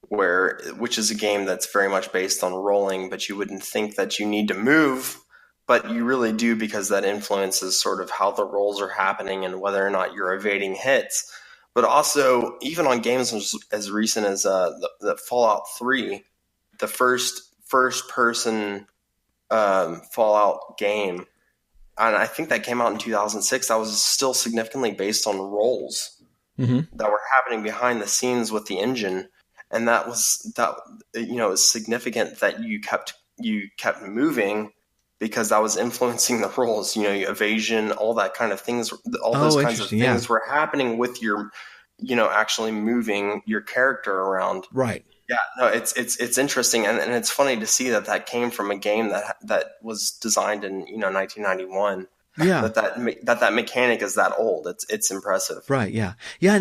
which is a game that's very much based on rolling, but you wouldn't think that you need to move, but you really do because that influences sort of how the rolls are happening and whether or not you're evading hits. But also, even on games as recent as the Fallout 3, the first-person Fallout game, and I think that came out in 2006, that was still significantly based on rolls that were happening behind the scenes with the engine. And that was significant that you kept moving because that was influencing the rolls, evasion, all that kind of things, all those kinds of things were happening with your, actually moving your character around. Right. Yeah, no, it's interesting. And it's funny to see that came from a game that was designed in, 1991. Yeah. That mechanic is that old. It's impressive. Right. Yeah. Yeah.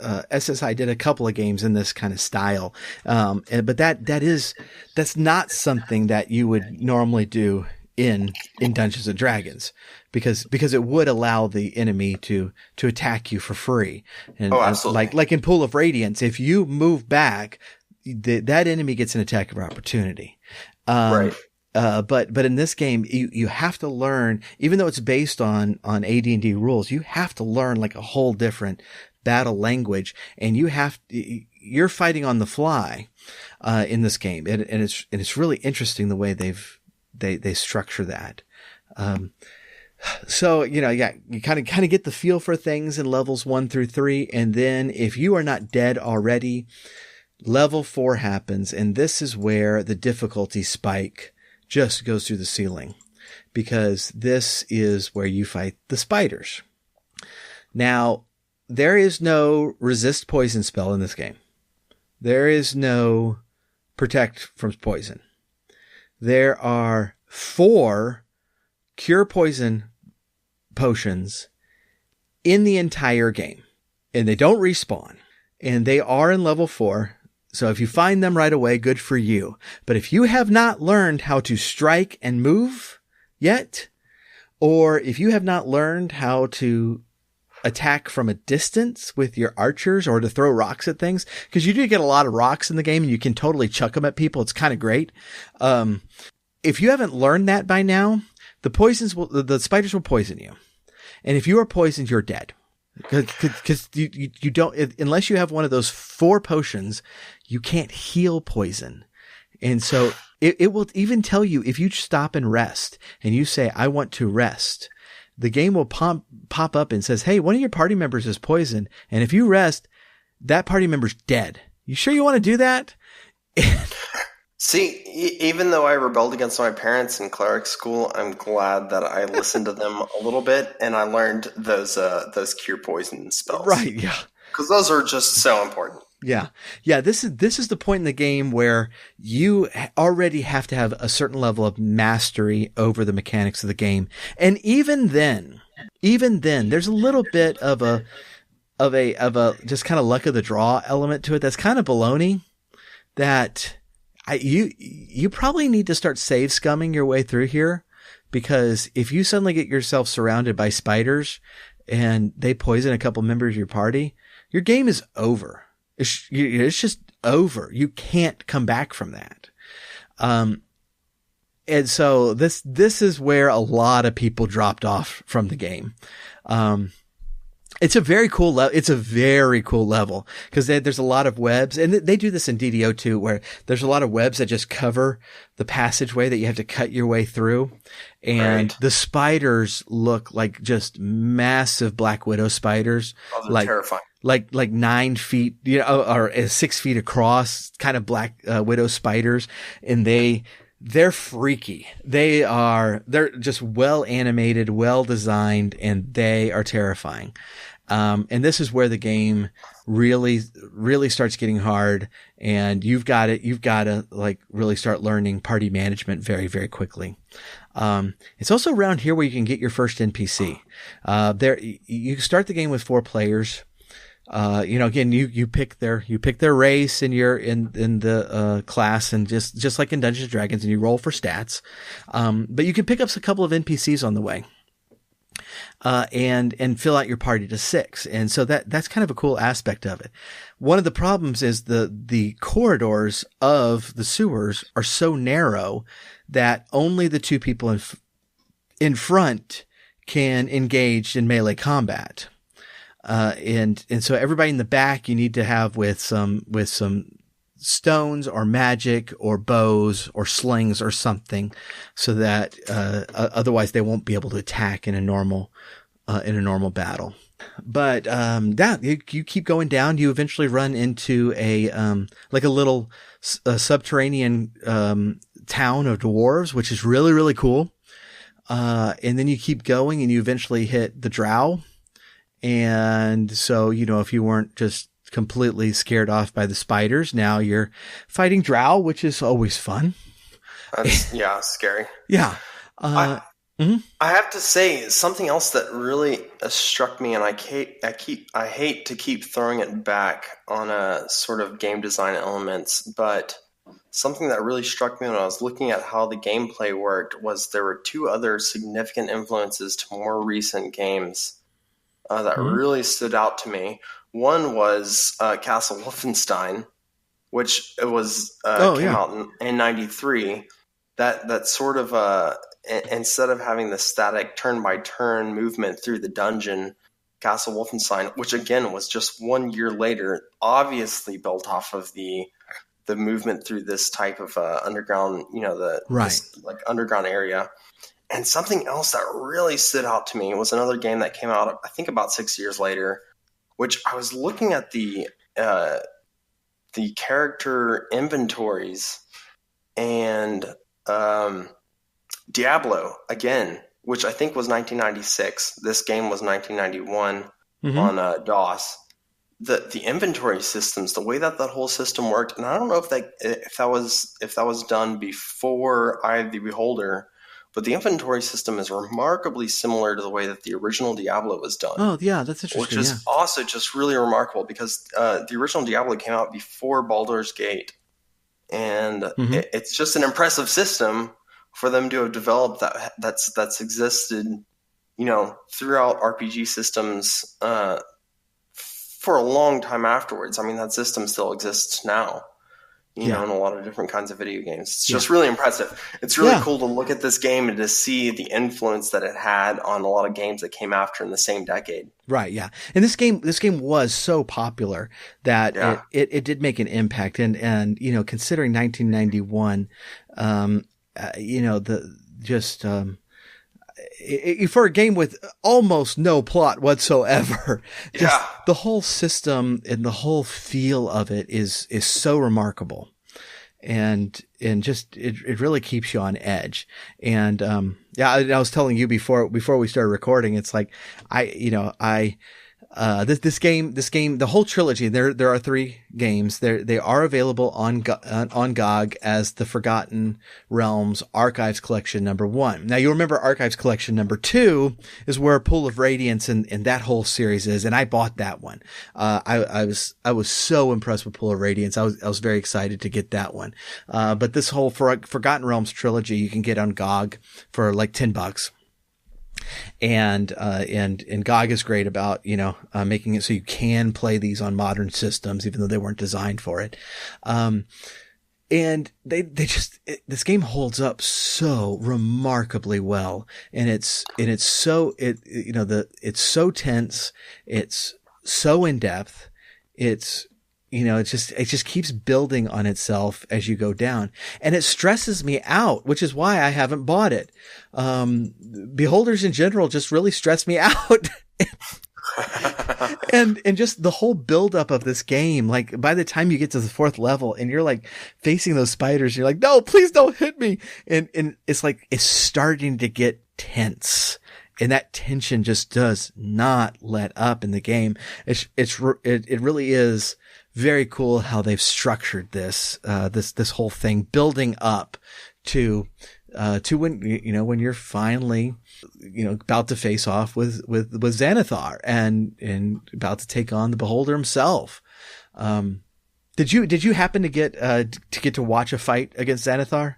SSI did a couple of games in this kind of style. But that's not something that you would normally do in Dungeons and Dragons because it would allow the enemy to attack you for free. And absolutely. Like in Pool of Radiance, if you move back, that enemy gets an attack of opportunity. Right. But in this game, you have to learn, even though it's based on AD&D rules, you have to learn like a whole different battle language, and you're fighting on the fly, in this game. And it's really interesting the way they structure that. So, you kind of get the feel for things in levels 1 through 3. And then if you are not dead already, level 4 happens. And this is where the difficulty spike just goes through the ceiling, because this is where you fight the spiders. Now, there is no resist poison spell in this game. There is no protect from poison. There are 4 cure poison potions in the entire game, and they don't respawn, and they are in level 4. So if you find them right away, good for you. But if you have not learned how to strike and move yet, or if you have not learned how to attack from a distance with your archers or to throw rocks at things, because you do get a lot of rocks in the game and you can totally chuck them at people. It's kind of great. If you haven't learned that by now, the spiders will poison you. And if you are poisoned, you're dead. Because you don't, unless you have one of those 4 potions, you can't heal poison. And so it will even tell you if you stop and rest and you say, I want to rest, the game will pop up and says, hey, one of your party members is poisoned. And if you rest, that party member's dead. You sure you want to do that? See, even though I rebelled against my parents in cleric school, I'm glad that I listened to them a little bit and I learned those cure poison spells. Right, yeah. Because those are just so important. Yeah. Yeah. This is the point in the game where you already have to have a certain level of mastery over the mechanics of the game. And even then, there's a little bit of a just kind of luck of the draw element to it. That's kind of baloney that you probably need to start save scumming your way through here, because if you suddenly get yourself surrounded by spiders and they poison a couple members of your party, your game is over. It's just over. You can't come back from that. And so this is where a lot of people dropped off from the game. It's a very cool level. It's a very cool level because there's a lot of webs, and they do this in DDO too, where there's a lot of webs that just cover the passageway that you have to cut your way through. And the spiders look like just massive Black Widow spiders. Oh, they're terrifying. Like 9 feet, or 6 feet across, kind of Black Widow spiders. And they're freaky. They're just well animated, well designed, and they are terrifying. And this is where the game really, really starts getting hard, and you've got to like really start learning party management very, very quickly. It's also around here where you can get your first NPC. You start the game with 4 players. Again, you pick their race and you're in the class, and just like in Dungeons and Dragons, and you roll for stats. But you can pick up a couple of NPCs on the way, and fill out your party to 6. And so that's kind of a cool aspect of it. One of the problems is the corridors of the sewers are so narrow that only the 2 people in front can engage in melee combat. And so everybody in the back you need to have with some stones or magic or bows or slings or something, so that otherwise they won't be able to attack in a normal battle. But you keep going down, you eventually run into a little subterranean town of dwarves, which is really, really cool. And then you keep going and you eventually hit the drow. And so, if you weren't just completely scared off by the spiders, now you're fighting drow, which is always fun. Yeah, scary. Yeah. I have to say something else that really struck me, and I hate to keep throwing it back on a sort of game design elements, but something that really struck me when I was looking at how the gameplay worked was there were 2 other significant influences to more recent games that really stood out to me. One was Castle Wolfenstein, which came out in 93. That sort of instead of having the static turn-by-turn movement through the dungeon, Castle Wolfenstein, which again was just 1 year later, obviously built off of the movement through this type of underground, this, like underground area. And something else that really stood out to me was another game that came out, I think, about 6 years later, which I was looking at the character inventories, and Diablo, again, which I think was 1996. This game was 1991 on DOS. The inventory systems, the way that whole system worked, and I don't know if that was done before Eye of the Beholder, but the inventory system is remarkably similar to the way that the original Diablo was done. Oh, yeah, that's interesting. Which is also just really remarkable, because the original Diablo came out before Baldur's Gate. And it's just an impressive system for them to have developed that's existed, throughout RPG systems for a long time afterwards. I mean, that system still exists now. in a lot of different kinds of video games. It's just really impressive. It's really cool to look at this game and to see the influence that it had on a lot of games that came after in the same decade. Right. Yeah. And this game was so popular that it did make an impact. And, considering 1991, for a game with almost no plot whatsoever, just the whole system and the whole feel of it is so remarkable, and just it really keeps you on edge. And I was telling you before we started recording, it's like this game, the whole trilogy, there are 3 games. They are available on GOG as the Forgotten Realms Archives Collection #1. Now you'll remember Archives Collection #2 is where Pool of Radiance and that whole series is, and I bought that one. I was so impressed with Pool of Radiance. I was very excited to get that one. But this whole Forgotten Realms trilogy you can get on GOG for like $10. And GOG is great about, making it so you can play these on modern systems, even though they weren't designed for it. And this game holds up so remarkably well. And it's so tense. It's so in depth. It just keeps building on itself as you go down, and it stresses me out, which is why I haven't bought it. Beholders in general just really stress me out. and just the whole buildup of this game, like by the time you get to the 4th level and you're like facing those spiders, you're like, no, please don't hit me. And it's like, it's starting to get tense. And that tension just does not let up in the game. It really is very cool how they've structured this whole thing, building up to when you're finally, about to face off with Xanathar and about to take on the Beholder himself. Did you happen to get to watch a fight against Xanathar?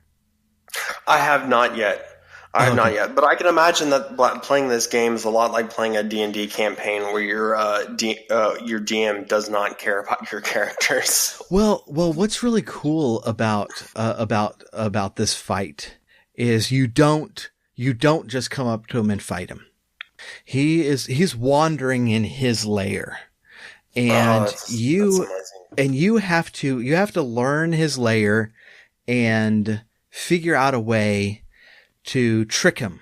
I have not yet. Not yet, but I can imagine that playing this game is a lot like playing a D&D campaign where your DM does not care about your characters. Well, what's really cool about this fight is you don't just come up to him and fight him. He's wandering in his lair, and that's amazing. you have to learn his lair and figure out a way to trick him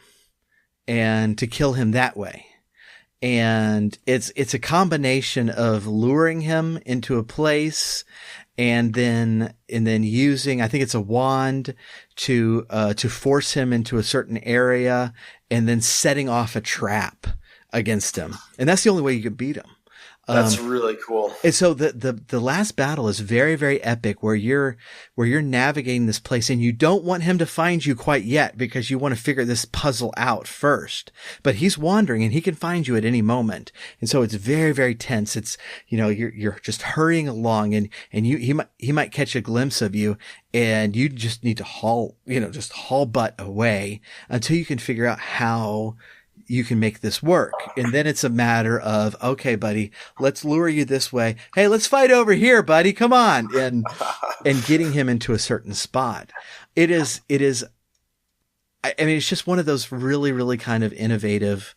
and to kill him that way. And it's a combination of luring him into a place and then using, I think it's a wand to force him into a certain area and then setting off a trap against him. And that's the only way you can beat him. That's really cool. And so the last battle is very, very epic where you're navigating this place and you don't want him to find you quite yet because you want to figure this puzzle out first. But he's wandering and he can find you at any moment. And so it's very, very tense. It's, you're just hurrying along and he might catch a glimpse of you and you just need to haul butt away until you can figure out how you can make this work. And then it's a matter of, okay, buddy, let's lure you this way. Hey, let's fight over here, buddy. Come on. And getting him into a certain spot. It is, I mean, it's just one of those really, really kind of innovative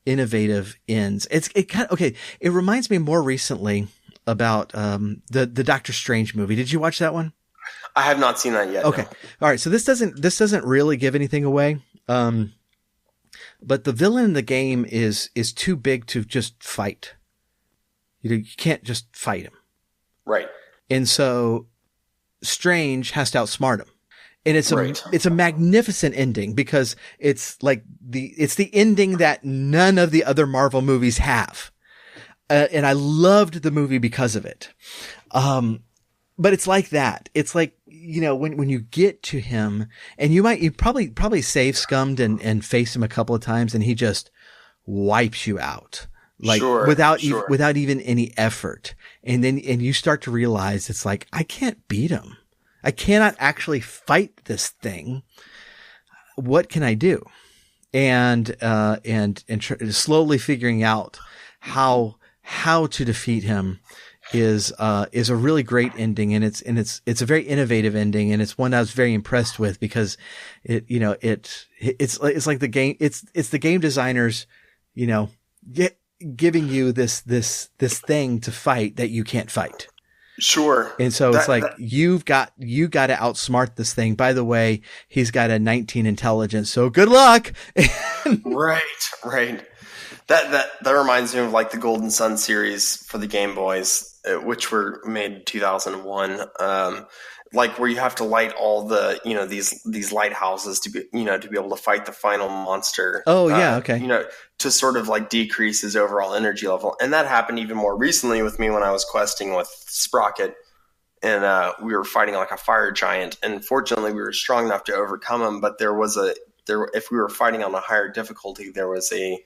ends. It reminds me more recently about, the Doctor Strange movie. Did you watch that one? I have not seen that yet. Okay. No. All right. So this doesn't really give anything away. But the villain in the game is too big to just fight. You can't just fight him. Right. And so Strange has to outsmart him. And Right. it's a magnificent ending because it's like it's the ending that none of the other Marvel movies have. And I loved the movie because of it. But it's like that. It's like, when you get to him and you probably save scummed and face him a couple of times and he just wipes you out. Like without even any effort. And you start to realize it's like, I can't beat him. I cannot actually fight this thing. What can I do? And slowly figuring out how to defeat him is a really great ending, and it's a very innovative ending, and it's one I was very impressed with because it's like the game, it's the game designers, giving you this thing to fight that you can't fight. Sure. And so it's like, you got to outsmart this thing. By the way, he's got a 19 intelligence, so good luck. Right. That reminds me of like the Golden Sun series for the Game Boys, which were made in 2001. Like where you have to light all the, these lighthouses to be able to fight the final monster. Oh yeah. Okay. To sort of like decrease his overall energy level. And that happened even more recently with me when I was questing with Sprocket, and we were fighting like a fire giant. And fortunately we were strong enough to overcome him. But if we were fighting on a higher difficulty, there was an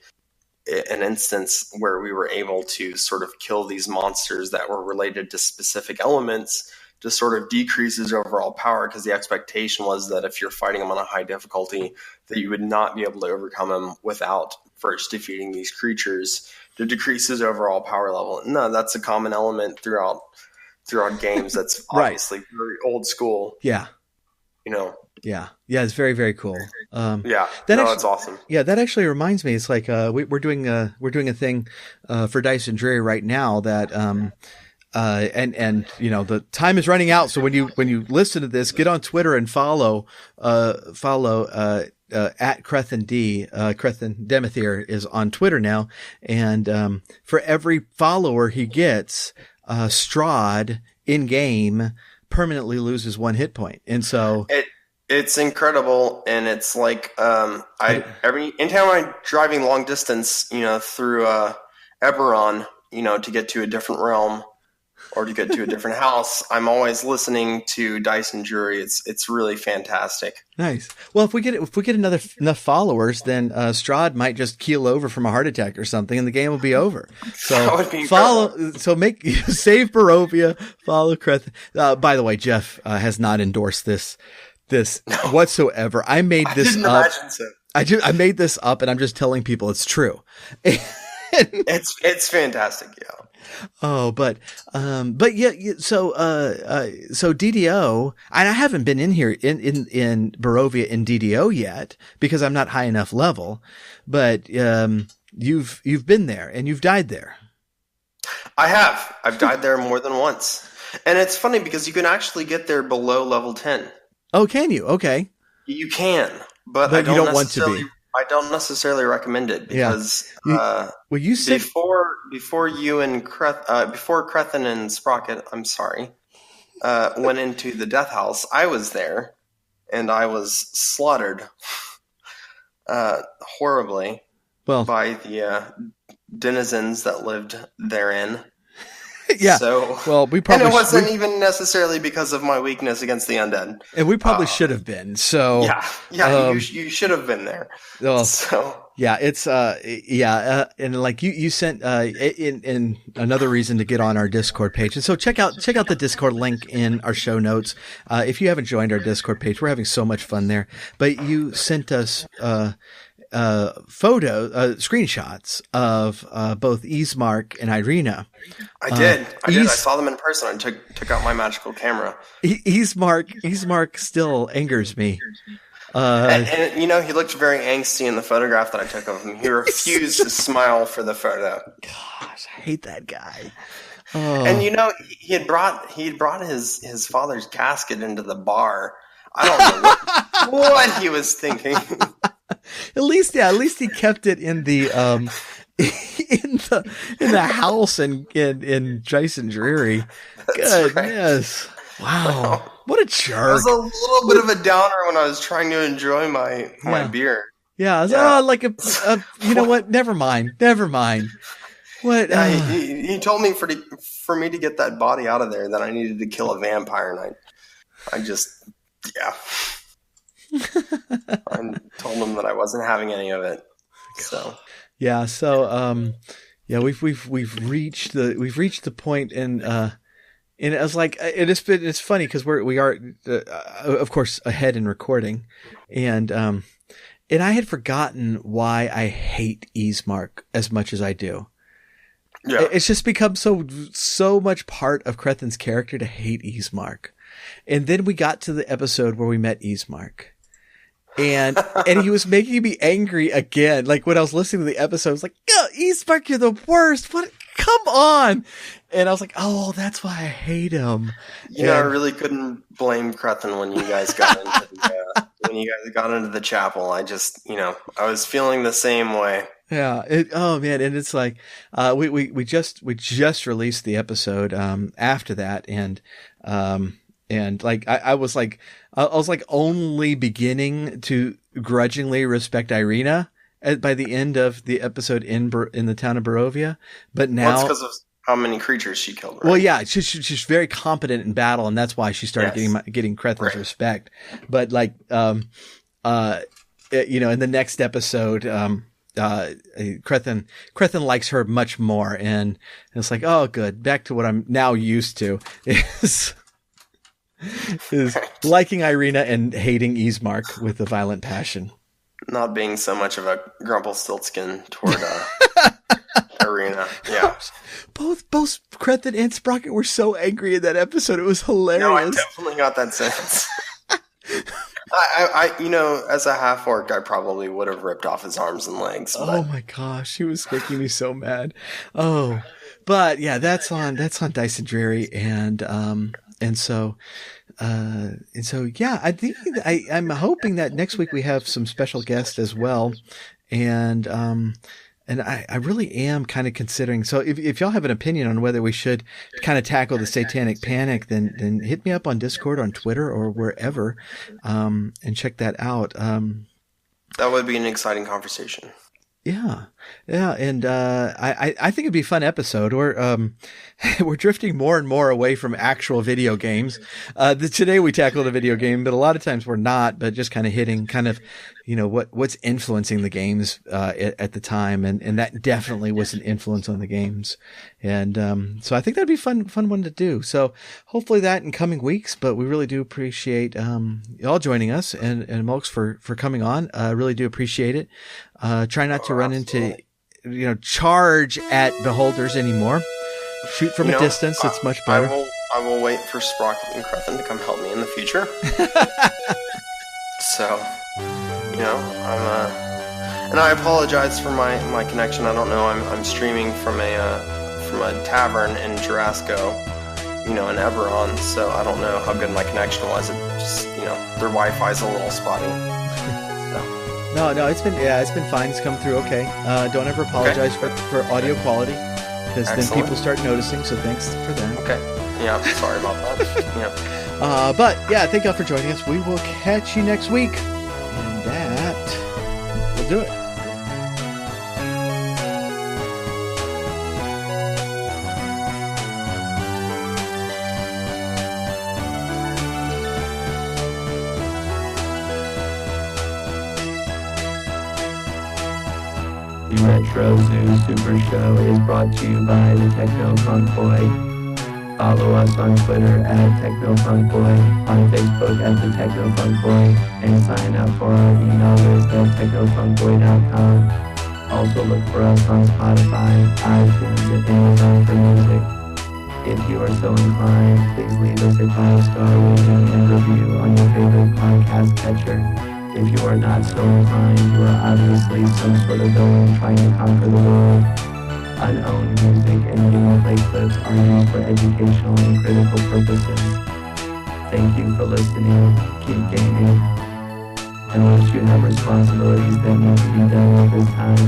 instance where we were able to sort of kill these monsters that were related to specific elements to sort of decrease his overall power, because the expectation was that if you're fighting him on a high difficulty, that you would not be able to overcome him without first defeating these creatures to decrease his overall power level. No, that's a common element throughout games. That's obviously very old school. Yeah. Yeah, it's very, very cool. It's awesome. Yeah, that actually reminds me. It's like we're doing a thing for Dice and Dreary right now that and the time is running out. So when you listen to this, get on Twitter and follow at Crethan D. Crethan Demethier is on Twitter now, and for every follower he gets, Strahd in game permanently loses 1 hit point, and so it's incredible. And it's like anytime I'm driving long distance, through Eberron, to get to a different realm or to get to a different house, I'm always listening to Dice and Jury. It's really fantastic. Nice. Well, if we get enough followers, then Strahd might just keel over from a heart attack or something, and the game will be over. So that would be save Barovia, follow Creth. By the way, Jeff has not endorsed this whatsoever. I made this up. Imagine so. I made this up, and I'm just telling people it's true. It's fantastic, yeah. Oh, but yeah. So DDO, and I haven't been in here in Barovia in DDO yet because I'm not high enough level. But you've been there and you've died there. I have. I've died there more than once, and it's funny because you can actually get there below level 10. Oh, can you? Okay. You can, but I don't want to be. I don't necessarily recommend it because you said before you and before Crethan and Sprocket, I'm sorry, went into the death house, I was there, and I was slaughtered horribly by the denizens that lived therein. Yeah. So, well, and it wasn't even necessarily because of my weakness against the undead. And we probably should have been. So you should have been there. Well, so yeah, it's and like you sent in another reason to get on our Discord page. And so check out the Discord link in our show notes. If you haven't joined our Discord page, we're having so much fun there. But you sent us screenshots of both Ismark and Irina. I did. I saw them in person. I took out my magical camera. Ismark still angers me. And he looked very angsty in the photograph that I took of him. He refused to smile for the photo. Gosh, I hate that guy. Oh. And he had brought his father's casket into the bar. I don't know what he was thinking. At least he kept it in the in the house in Jason Dreary. Goodness. Right. Wow. What a jerk. It was a little bit of a downer when I was trying to enjoy my beer. Yeah. I was, you know what? Never mind. What? He told me for me to get that body out of there that I needed to kill a vampire, and I just I told him that I wasn't having any of it. So we've reached the point, and I was like, it's funny because we are of course ahead in recording, and I had forgotten why I hate Ismark as much as I do. Yeah. It's just become so much part of Crethin's character to hate Ismark. And then we got to the episode where we met Ismark. And he was making me angry again. Like when I was listening to the episode, I was like, "Oh, Ismark, you're the worst. What? Come on." And I was like, "Oh, that's why I hate him." I really couldn't blame Crethin when you guys got into the chapel. I just, I was feeling the same way. Yeah. Oh man. And it's like, we just released the episode, after that. And like, I was like only beginning to grudgingly respect Irina by the end of the episode in the town of Barovia. But now, that's because of how many creatures she killed, right? Well, yeah, she's very competent in battle, and that's why she started getting Crethin's respect. But like, in the next episode, Crethin likes her much more, and it's like, oh, good, back to what I'm now used to is liking Irina and hating Ismark with a violent passion. Not being so much of a Grumpelstiltskin toward Irina. Yeah. Both Crethin and Sprocket were so angry in that episode. It was hilarious. No, I definitely got that sense. I as a half orc, I probably would have ripped off his arms and legs. But... Oh my gosh, he was making me so mad. Oh, but yeah, that's on Dice and Dreary, and so yeah, I think I'm hoping that next week we have some special guests as well, and I really am kind of considering. So if y'all have an opinion on whether we should kind of tackle the Satanic Panic, then hit me up on Discord, on Twitter, or wherever, and check that out. That would be an exciting conversation. Yeah. And, I think it'd be a fun episode. We're drifting more and more away from actual video games. Today we tackled a video game, but a lot of times we're not, but just kind of hitting what's influencing the games, at the time. And that definitely was an influence on the games. And, so I think that'd be fun one to do. So hopefully that in coming weeks, but we really do appreciate, y'all joining us and Mulks for coming on. Really do appreciate it. Try not to run into, charge at beholders anymore. Shoot from a distance. It's much better. I will wait for Sprocket and Crethin to come help me in the future. So, and I apologize for my connection. I don't know. I'm streaming from a tavern in Jurasco, in Eberron. So I don't know how good my connection was. It just, their Wi-Fi's a little spotty. No, it's been fine. It's come through okay. Don't ever apologize for audio quality, because then people start noticing. So thanks for that. Okay. Yeah, sorry about that. Yeah. But yeah, thank y'all for joining us. We will catch you next week, and that will do it. The Retro Zoo Super Show is brought to you by the Techno Funk Boy. Follow us on Twitter at Techno Funk Boy, on Facebook at the Techno Funk Boy, and sign up for our email list at technofunkboy.com. Also look for us on Spotify, iTunes, and Amazon for music. If you are so inclined, please leave us a 5-star rating and review on your favorite podcast catcher. If you are not so inclined, you are obviously some sort of villain trying to conquer the world. Unowned music and gameplay clips are used for educational and critical purposes. Thank you for listening, keep gaming, and once you have responsibilities that need to be done at this time,